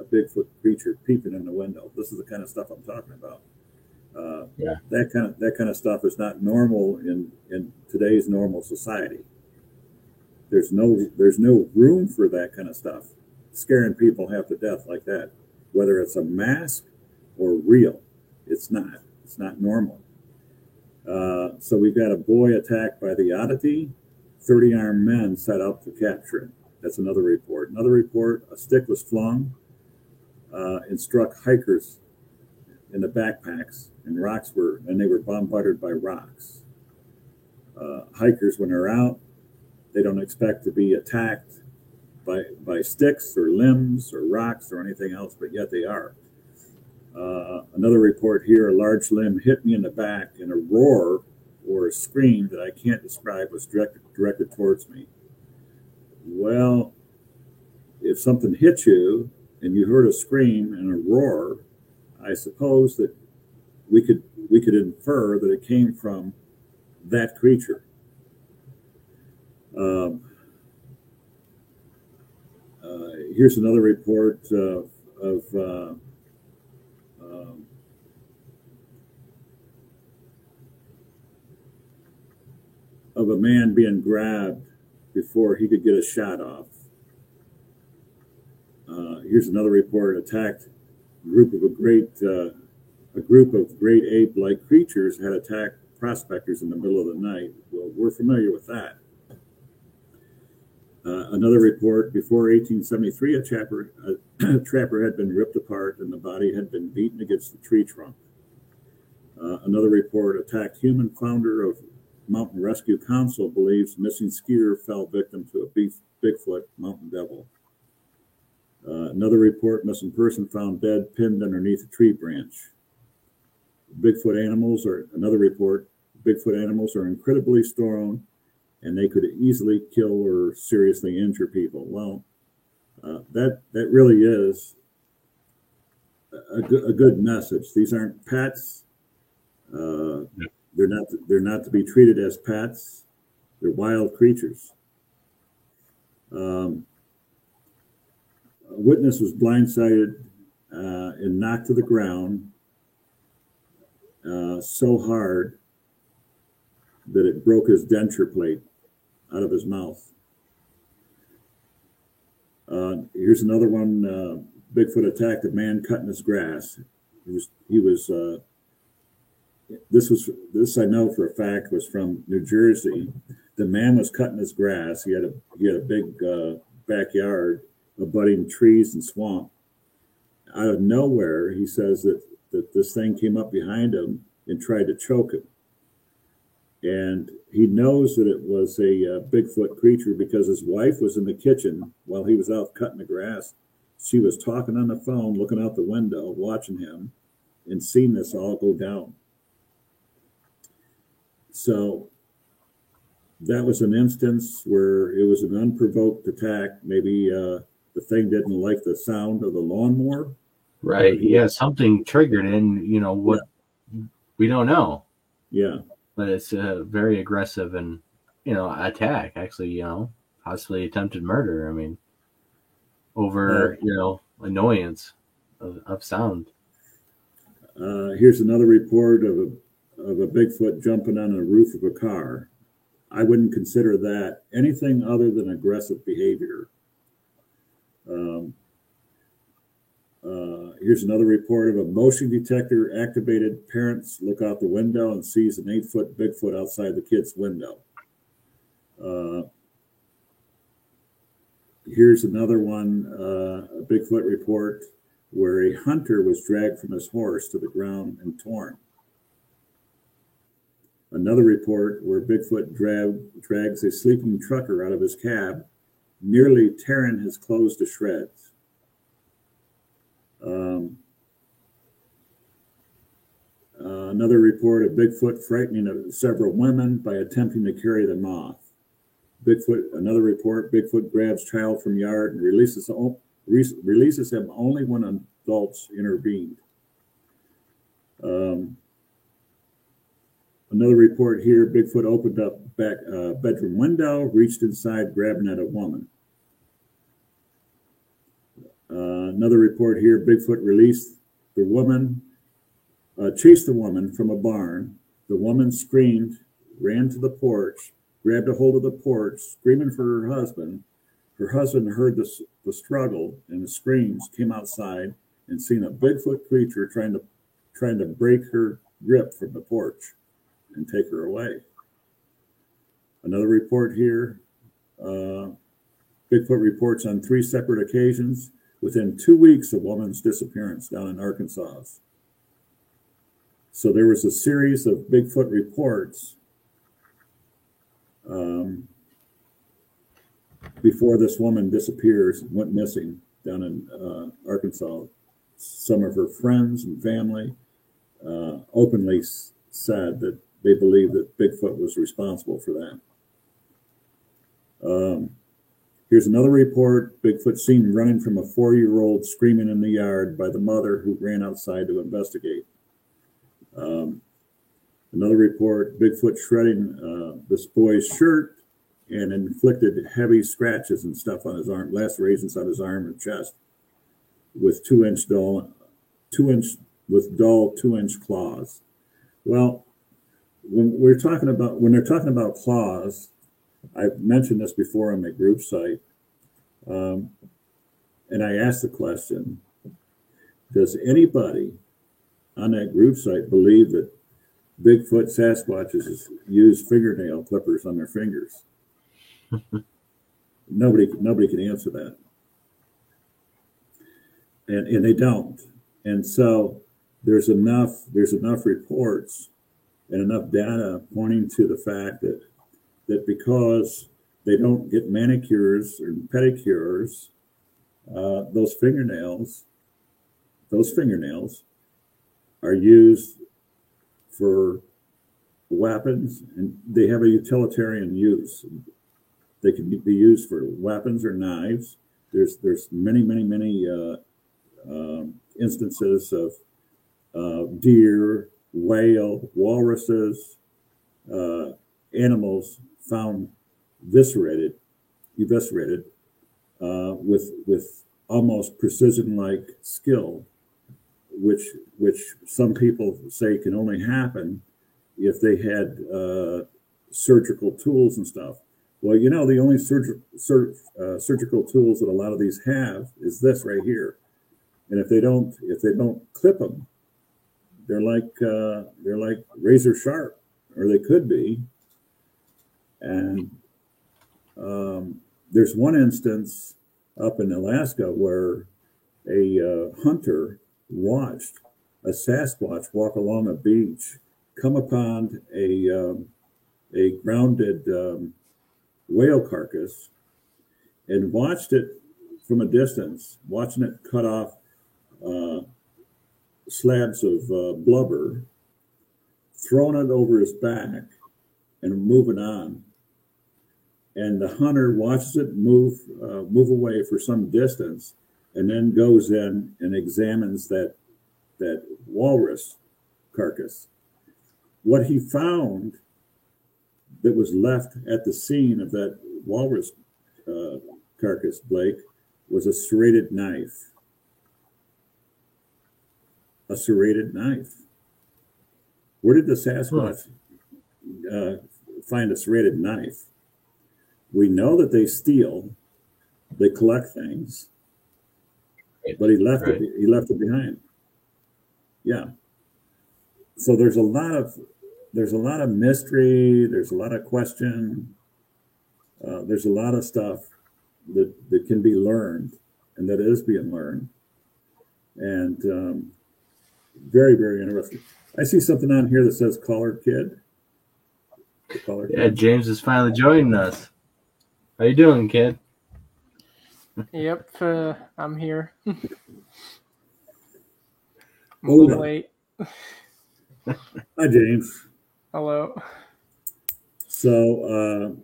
Bigfoot creature peeping in the window. This is the kind of stuff I'm talking about. That kind of stuff is not normal in today's normal society. There's no room for that kind of stuff, scaring people half to death like that, whether it's a mask or real. It's not normal. So we've got a boy attacked by the oddity. 30 armed men set out to capture it. That's another report. Another report: a stick was flung and struck hikers in the backpacks, and they were bombarded by rocks. Hikers, when they're out, they don't expect to be attacked by sticks or limbs or rocks or anything else, but yet they are. Another report here: a large limb hit me in the back, and a roar or a scream that I can't describe was directed towards me. Well, if something hit you and you heard a scream and a roar, I suppose that we could infer that it came from that creature. Here's another report of a man being grabbed before he could get a shot off. Here's another report: attacked group of great ape-like creatures had attacked prospectors in the middle of the night. Well, we're familiar with that. Another report: before 1873, a trapper had been ripped apart and the body had been beaten against the tree trunk. Another report: attacked human. Founder of Mountain Rescue Council believes missing skier fell victim to a Bigfoot mountain devil. Another report: missing person found dead, pinned underneath a tree branch. Another report: Bigfoot animals are incredibly strong and they could easily kill or seriously injure people. Well, that really is a good message. These aren't pets. They're not to be treated as pets. They're wild creatures. A witness was blindsided and knocked to the ground so hard that it broke his denture plate out of his mouth. Here's another one. Bigfoot attacked a man cutting his grass. This I know for a fact was from New Jersey. The man was cutting his grass. He had a big backyard abutting trees and swamp. Out of nowhere, he says that this thing came up behind him and tried to choke him. And he knows that it was a Bigfoot creature because his wife was in the kitchen while he was out cutting the grass. She was talking on the phone, looking out the window, watching him, and seeing this all go down. So that was an instance where it was an unprovoked attack. Maybe the thing didn't like the sound of the lawnmower. Right. Yeah. Something triggered in, what we don't know. Yeah. But it's a very aggressive and, attack, actually, possibly attempted murder. I mean, over, annoyance of sound. Here's another report of a Bigfoot jumping on the roof of a car. I wouldn't consider that anything other than aggressive behavior. Here's another report of a motion detector activated. Parents look out the window and sees an 8-foot Bigfoot outside the kid's window. Here's another one, a Bigfoot report where a hunter was dragged from his horse to the ground and torn. Another report where Bigfoot drags a sleeping trucker out of his cab, nearly tearing his clothes to shreds. Another report of Bigfoot frightening several women by attempting to carry them off. Another report, Bigfoot grabs child from yard and releases him only when adults intervened. Another report here, Bigfoot opened up back bedroom window, reached inside, grabbing at a woman. Another report here, Bigfoot released the woman, chased the woman from a barn. The woman screamed, ran to the porch, grabbed a hold of the porch, screaming for her husband. Her husband heard the struggle and the screams, came outside and seen a Bigfoot creature trying to break her grip from the porch and take her away. Another report here, Bigfoot reports on 3 separate occasions within 2 weeks of woman's disappearance down in Arkansas. So there was a series of Bigfoot reports before this woman went missing down in Arkansas. Some of her friends and family openly said that they believe that Bigfoot was responsible for that. Here's another report. Bigfoot seen running from a 4-year-old screaming in the yard by the mother who ran outside to investigate. Another report, Bigfoot shredding this boy's shirt and inflicted heavy scratches and stuff on his arm, lacerations on his arm and chest with 2-inch dull 2-inch claws. Well, when they're talking about claws, I've mentioned this before on my group site, and I asked the question: does anybody on that group site believe that Bigfoot Sasquatches use fingernail clippers on their fingers? Nobody can answer that, and they don't. And so there's enough reports and enough data pointing to the fact that because they don't get manicures or pedicures, those fingernails are used for weapons, and they have a utilitarian use. They can be used for weapons or knives. There's many instances of deer, whale, walruses, animals found eviscerated with almost precision-like skill, which some people say can only happen if they had surgical tools and stuff. Well, you know, the only surgical tools that a lot of these have is this right here, and if they don't clip them, they're like razor sharp, or they could be. And there's one instance up in Alaska where a hunter watched a Sasquatch walk along a beach, come upon a grounded whale carcass, and watched it from a distance, watching it cut off slabs of blubber, throwing it over his back, and moving on. And the hunter watches it move away for some distance, and then goes in and examines that walrus carcass. What he found that was left at the scene of that walrus carcass, Blake, was a serrated knife. A serrated knife. Where did the Sasquatch find a serrated knife? We know that they steal, they collect things, but he left it. He left it behind. Yeah. So there's a lot of mystery. There's a lot of question. There's a lot of stuff that can be learned, and that is being learned, and very, very interesting. I see something on here that says "Caller Kid." The color Yeah, James is finally joining us. How you doing, kid? Yep, I'm here. I'm a Oh, little no. late. Hi, James. Hello. So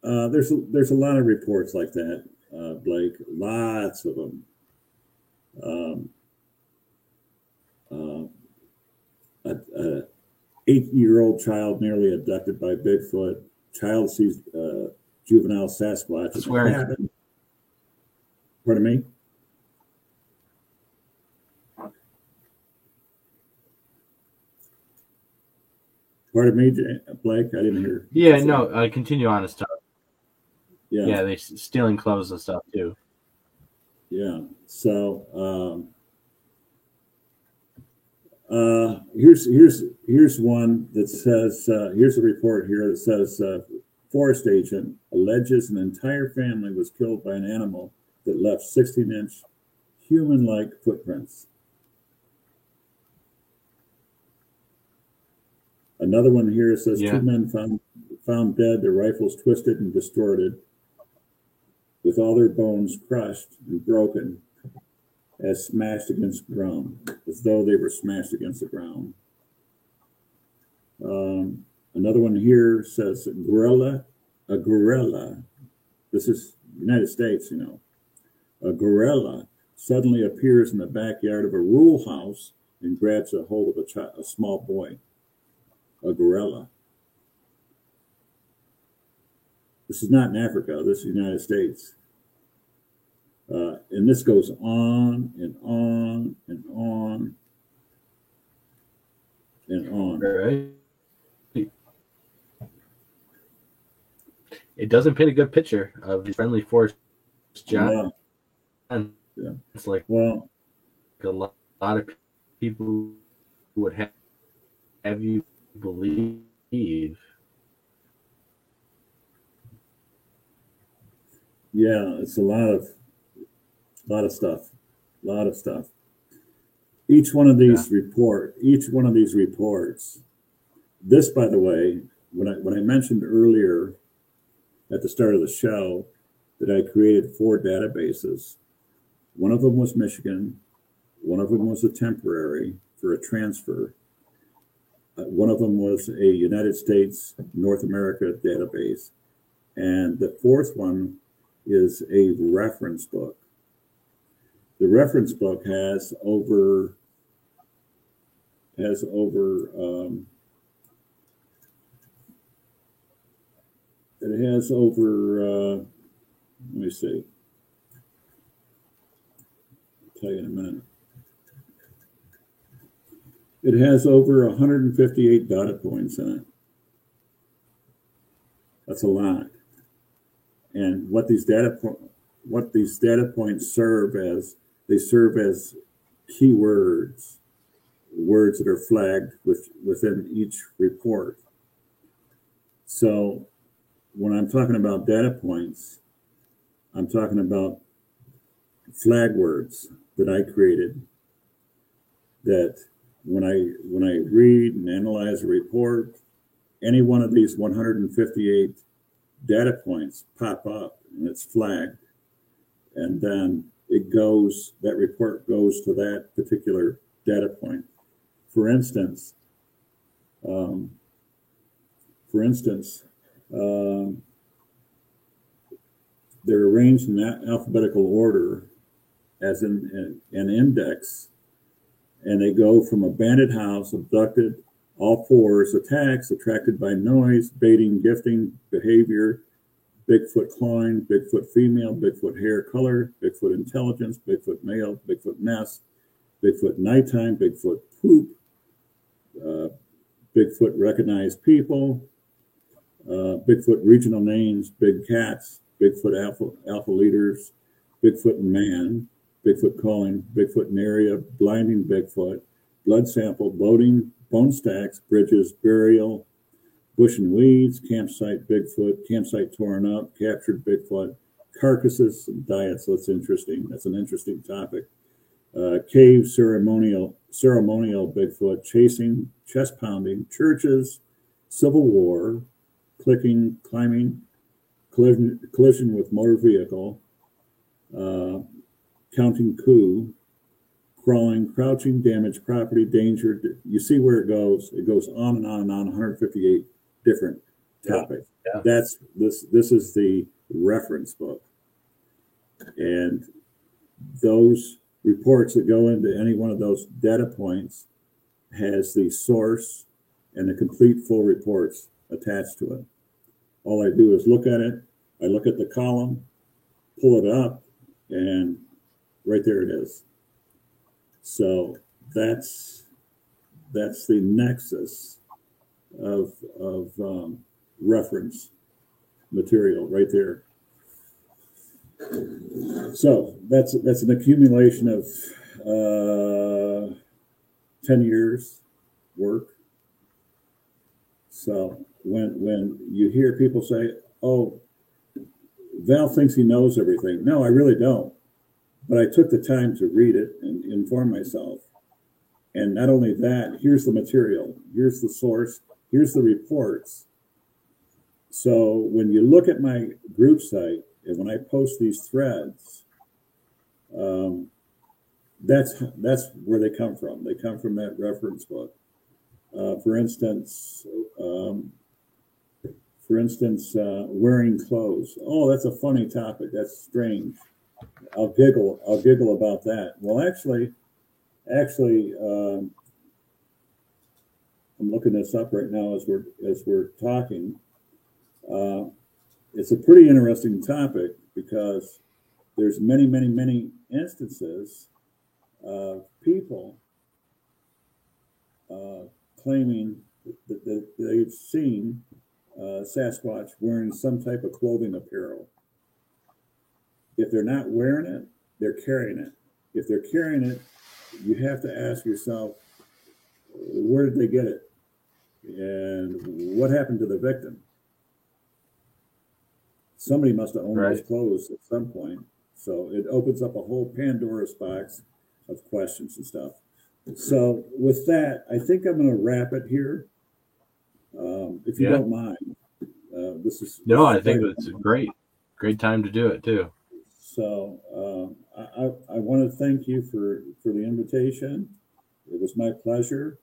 there's a lot of reports like that, Blake. Lots of them. A 8-year-old child nearly abducted by Bigfoot. Child sees juvenile Sasquatch in a cabin. Pardon me? Pardon me, Blake? I didn't hear. Yeah, no, continue on and stuff. Yeah, they're stealing clothes and stuff too. Yeah. So here's one that says here's a report here that says forest agent alleges an entire family was killed by an animal that left 16-inch human-like footprints. Another one here says 2 men found dead, their rifles twisted and distorted, with all their bones crushed and broken as smashed against the ground, as though they were smashed against the ground. Another one here says a gorilla. This is United States, you know. A gorilla suddenly appears in the backyard of a rural house and grabs a hold of a small boy. A gorilla. This is not in Africa. This is the United States. And this goes on and on and on and on. Right. It doesn't paint a good picture of the friendly forest giant. Yeah. It's like, well, a lot of people would have you believe. Yeah, it's a lot of stuff. Each one of these reports. This, by the way, when I mentioned earlier at the start of the show that I created 4 databases. One of them was Michigan. One of them was a temporary for a transfer. One of them was a United States, North America database. And the 4th one is a reference book. The reference book has over let me see. I'll tell you in a minute. It has over 158 data points in it. That's a lot. And what these data points serve as, they serve as keywords, words that are flagged within each report. So when I'm talking about data points, I'm talking about flag words that I created, that when I read and analyze a report, any one of these 158 data points pop up and it's flagged, and then that report goes to that particular data point. For instance, they're arranged in that alphabetical order as an index, and they go from abandoned house, abducted, all 4s, attacks, attracted by noise, baiting, gifting, behavior, Bigfoot clawing, Bigfoot female, Bigfoot hair color, Bigfoot intelligence, Bigfoot male, Bigfoot nest, Bigfoot nighttime, Bigfoot poop, Bigfoot recognized people, Bigfoot regional names, big cats, Bigfoot alpha leaders, Bigfoot and man, Bigfoot calling, Bigfoot in area, blinding Bigfoot, blood sample, boating, bone stacks, bridges, burial, bush and weeds, campsite Bigfoot, campsite torn up, captured Bigfoot, carcasses, and diets. That's interesting. That's an interesting topic. Cave ceremonial Bigfoot, chasing, chest pounding, churches, Civil War, climbing, collision with motor vehicle, counting coup, crawling, crouching, damage property, danger. You see where it goes. It goes on and on and on, 158 different topics. Yeah. That's this is the reference book. And those reports that go into any one of those data points has the source and the complete full reports attached to it. All I do is look at it. I look at the column, pull it up, and right there it is. So that's the nexus of reference material right there. So that's an accumulation of 10 years work. So when you hear people say, "Oh, Val thinks he knows everything," no, I really don't. But I took the time to read it and inform myself. And not only that, here's the material, here's the source, here's the reports. So when you look at my group site and when I post these threads, that's where they come from. They come from that reference book. For instance, wearing clothes. Oh, that's a funny topic. That's strange. I'll giggle about that. Well, actually, I'm looking this up right now as we're talking. It's a pretty interesting topic because there's many instances of people claiming that they've seen Sasquatch wearing some type of clothing apparel. If they're not wearing it, they're carrying it. If they're carrying it, you have to ask yourself, where did they get it? And what happened to the victim? Somebody must have owned those clothes at some point. So it opens up a whole Pandora's box of questions and stuff. So with that, I think I'm going to wrap it here. If you don't mind. I think it's a great time to do it too. So I want to thank you for the invitation. It was my pleasure,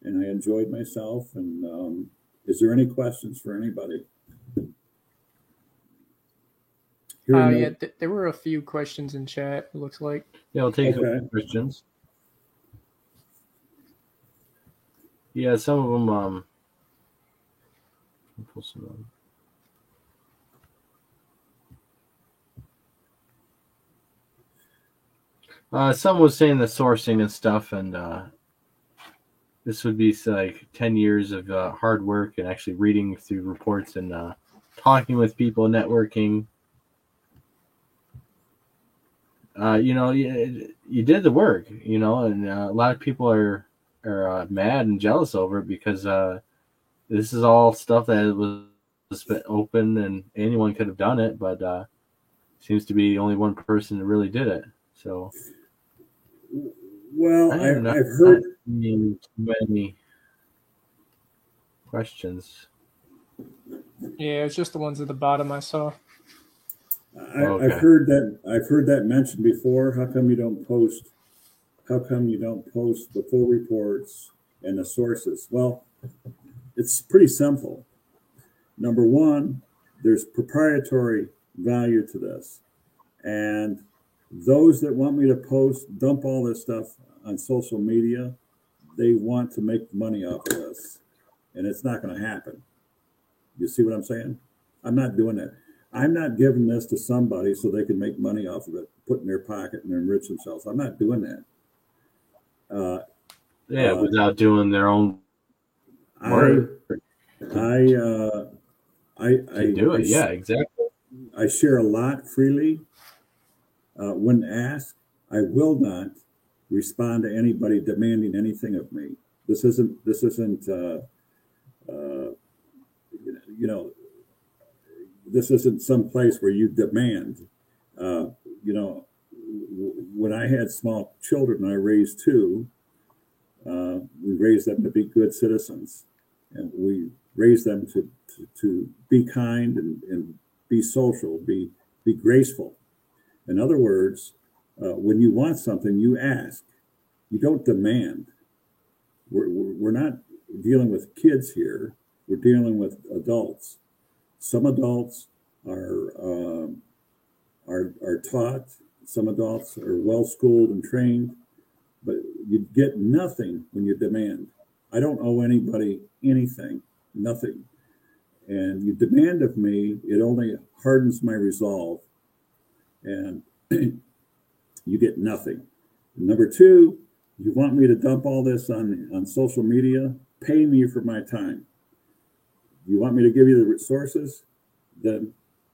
and I enjoyed myself. And is there any questions for anybody? There were a few questions in chat, it looks like. Yeah, I'll take questions. Yeah, some of them. Pull some some was saying the sourcing and stuff, and this would be like 10 years of hard work and actually reading through reports and talking with people, networking. You did the work, and a lot of people are mad and jealous over it because this is all stuff that was open and anyone could have done it, but seems to be only one person that really did it. So, well, I've heard too many questions. Yeah, it's just the ones at the bottom I saw. I've heard that mentioned before. How come you don't post the full reports and the sources? Well, it's pretty simple. Number one, there's proprietary value to this. And those that want me to dump all this stuff on social media, they want to make money off of this. And it's not going to happen. You see what I'm saying? I'm not doing that. I'm not giving this to somebody so they can make money off of it, put it in their pocket and enrich themselves. I'm not doing that. Without doing their own work. I do it. Yeah, exactly. I share a lot freely. When asked, I will not respond to anybody demanding anything of me. This isn't this isn't some place where you demand. When I had small children, I raised two. We raised them to be good citizens, and we raise them to be kind and be social, be graceful. In other words, when you want something, you ask. You don't demand. We're not dealing with kids here. We're dealing with adults. Some adults are taught. Some adults are well schooled and trained, but you get nothing when you demand. I don't owe anybody anything, nothing. And you demand of me, it only hardens my resolve, and you get nothing. Number two, you want me to dump all this on social media? Pay me for my time. You want me to give you the resources? Then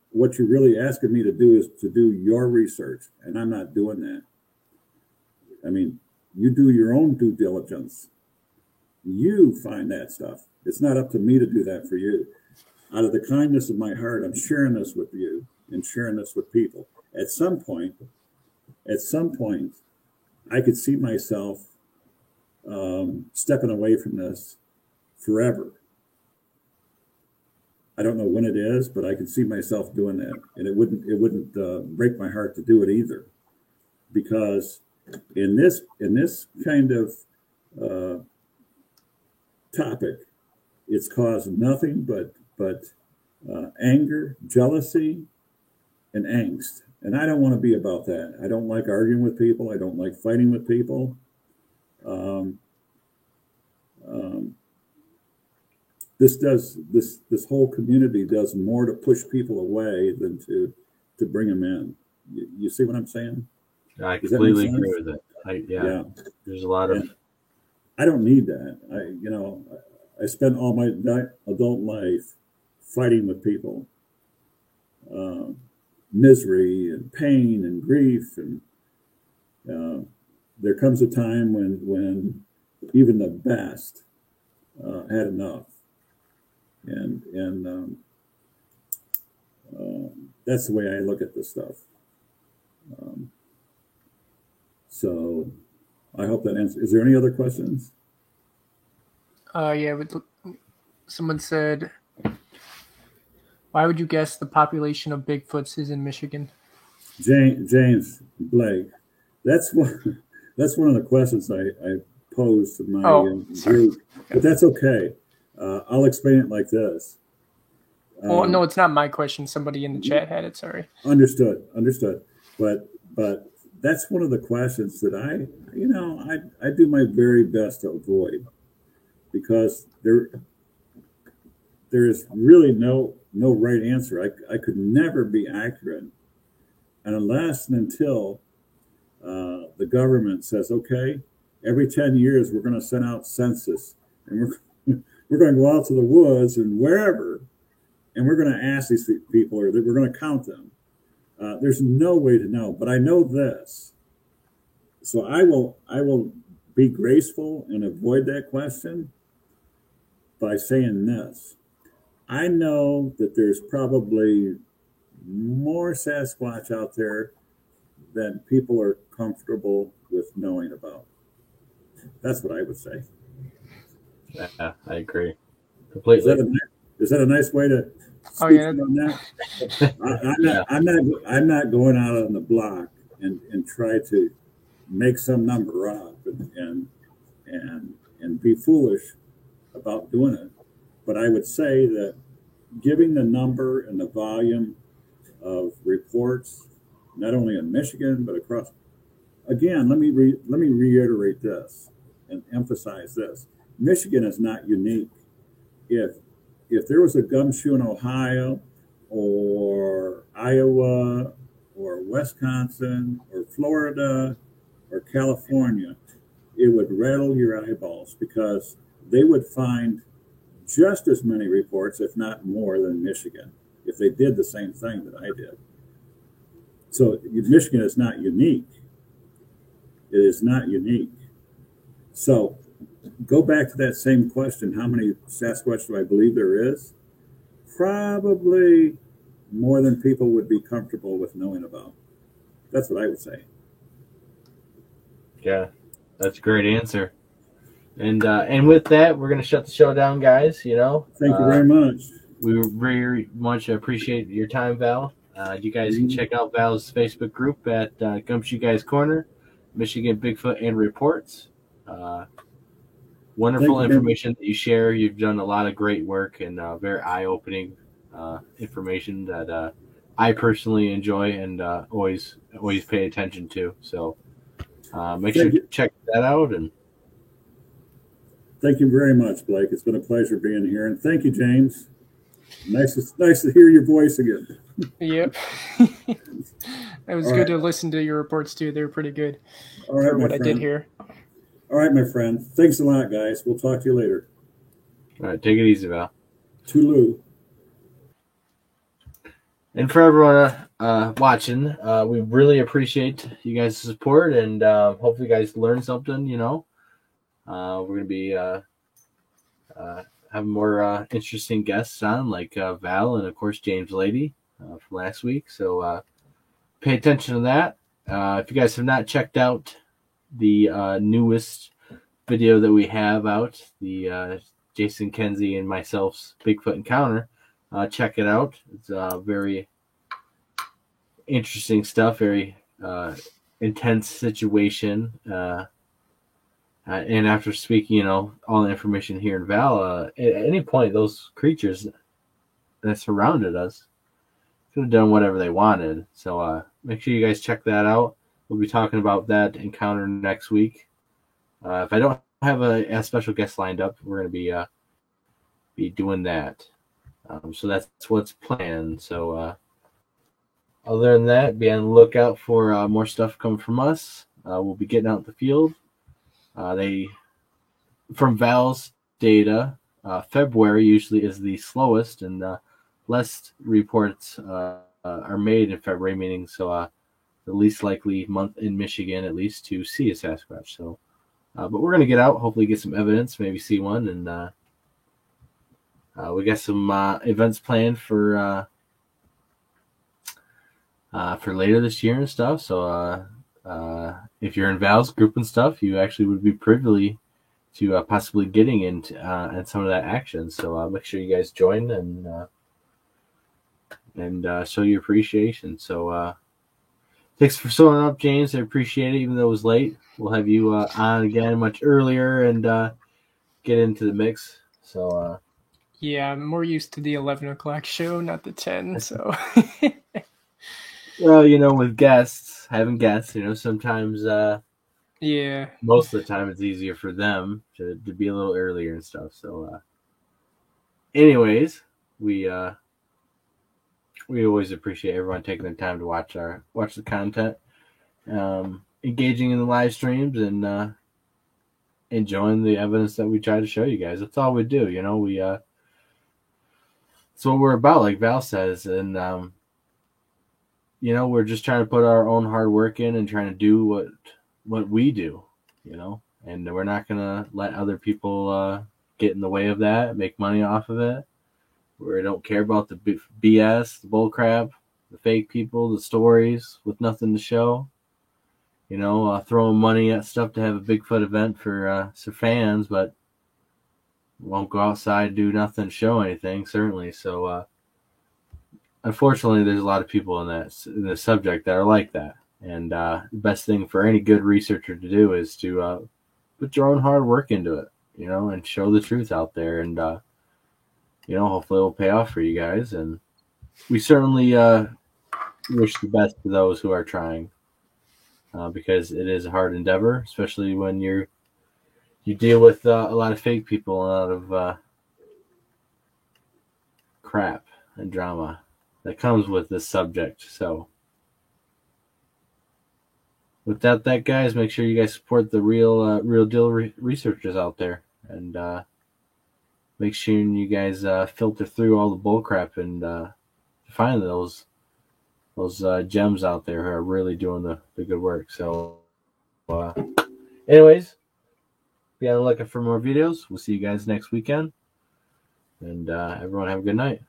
what you're really asking me to do is to do your research, and I'm not doing that. I mean, you do your own due diligence. You find that stuff. It's not up to me to do that for you. Out of the kindness of my heart, I'm sharing this with you and sharing this with people. At some point, I could see myself stepping away from this forever. I don't know when it is, but I could see myself doing that, and it wouldn't break my heart to do it either, because in this kind of topic, it's caused nothing but anger, jealousy, and angst. And I don't want to be about that. I don't like arguing with people. I don't like fighting with people. This whole community does more to push people away than to bring them in. You see what I'm saying? I completely agree with it. Yeah. There's a lot of. I don't need that. I spent all my adult life fighting with people, misery and pain and grief, and there comes a time when even the best had enough, and that's the way I look at this stuff. So I hope that answers. Is there any other questions? Yeah, someone said, why would you guess the population of Bigfoots is in Michigan? James Blake, that's one of the questions I posed to my group, but that's okay. I'll explain it like this. Well, no, it's not my question. Somebody in the chat had it. Sorry. Understood. But that's one of the questions that I do my very best to avoid, because there is really no right answer. I could never be accurate, and unless and until the government says, okay, every 10 years we're going to send out census, and we're going to go out to the woods and wherever, and we're going to ask these people, or that we're going to count them. There's no way to know, but I know this. So I will be graceful and avoid that question by saying this. I know that there's probably more Sasquatch out there than people are comfortable with knowing about. That's what I would say. Yeah, I agree completely. Is that a nice way to speak on that? I'm not going out on the block and try to make some number up and be foolish about doing it. But I would say that giving the number and the volume of reports, not only in Michigan but across. Again, let me reiterate this and emphasize this: Michigan is not unique. If there was a gumshoe in Ohio or Iowa or Wisconsin or Florida or California, it would rattle your eyeballs, because they would find just as many reports, if not more, than Michigan, if they did the same thing that I did. So Michigan is not unique. It is not unique. So go back to that same question: how many Sasquatch do I believe there is? Probably more than people would be comfortable with knowing about. That's what I would say. Yeah, that's a great answer. And with that, we're gonna shut the show down, guys. You know, Thank you very much. we very much appreciate your time, Val. You guys can check out Val's Facebook group at Gumshoe Guys Corner, Michigan Bigfoot and Reports. Wonderful information that you share. You've done a lot of great work and very eye-opening information that I personally enjoy and always pay attention to. So make sure to check that out. And thank you very much, Blake. It's been a pleasure being here, and thank you, James. Nice to hear your voice again. Yep. It was good to listen to your reports too. They were pretty good for what I did here. All right, my friend. Thanks a lot, guys. We'll talk to you later. All right, take it easy, Val. Toodaloo. And for everyone watching, we really appreciate you guys' support, and hopefully you guys learned something. You know, we're going to be having more interesting guests on, like Val and, of course, James Lady from last week. So pay attention to that. If you guys have not checked out the newest video that we have out, the Jason Kenzie and myself's Bigfoot encounter, check it out. It's very interesting stuff, very intense situation. And after speaking, you know, all the information here in Val, at any point, those creatures that surrounded us could have done whatever they wanted. So make sure you guys check that out. We'll be talking about that encounter next week. If I don't have a special guest lined up, we're going to be doing that. So that's what's planned. So other than that, be on the lookout for more stuff coming from us. We'll be getting out in the field. From Val's data, February usually is the slowest, and less reports are made in February, meaning the least likely month in Michigan, at least, to see a Sasquatch. So, but we're going to get out, hopefully get some evidence, maybe see one, and we got some events planned for later this year and stuff. So if you're in Val's group and stuff, you actually would be privy to possibly getting into and some of that action. So make sure you guys join and show your appreciation. So thanks for showing up, James. I appreciate it, even though it was late. We'll have you on again much earlier and get into the mix. So yeah, I'm more used to the 11 o'clock show, not the 10. So well, you know, with having guests, you know, sometimes yeah, most of the time it's easier for them to be a little earlier and stuff. So anyways, we always appreciate everyone taking the time to watch the content, engaging in the live streams, and enjoying the evidence that we try to show you guys. That's all we do, you know. It's what we're about, like Val says, and you know, we're just trying to put our own hard work in and trying to do what we do, you know, and we're not gonna let other people get in the way of that, make money off of it. We don't care about the BS, the bullcrap, the fake people, the stories with nothing to show. You know, throwing money at stuff to have a Bigfoot event for fans, but won't go outside and do nothing to show anything, certainly. So, unfortunately, there's a lot of people in the subject that are like that. And the best thing for any good researcher to do is to put your own hard work into it, you know, and show the truth out there. And, you know, hopefully it will pay off for you guys. And we certainly wish the best to those who are trying, because it is a hard endeavor, especially when you deal with a lot of fake people and a lot of crap and drama that comes with this subject. So with that, guys, make sure you guys support the real deal researchers out there, and make sure you guys filter through all the bullcrap and find those gems out there who are really doing the good work. So anyways, be on the lookout for more videos. We'll see you guys next weekend, and everyone have a good night.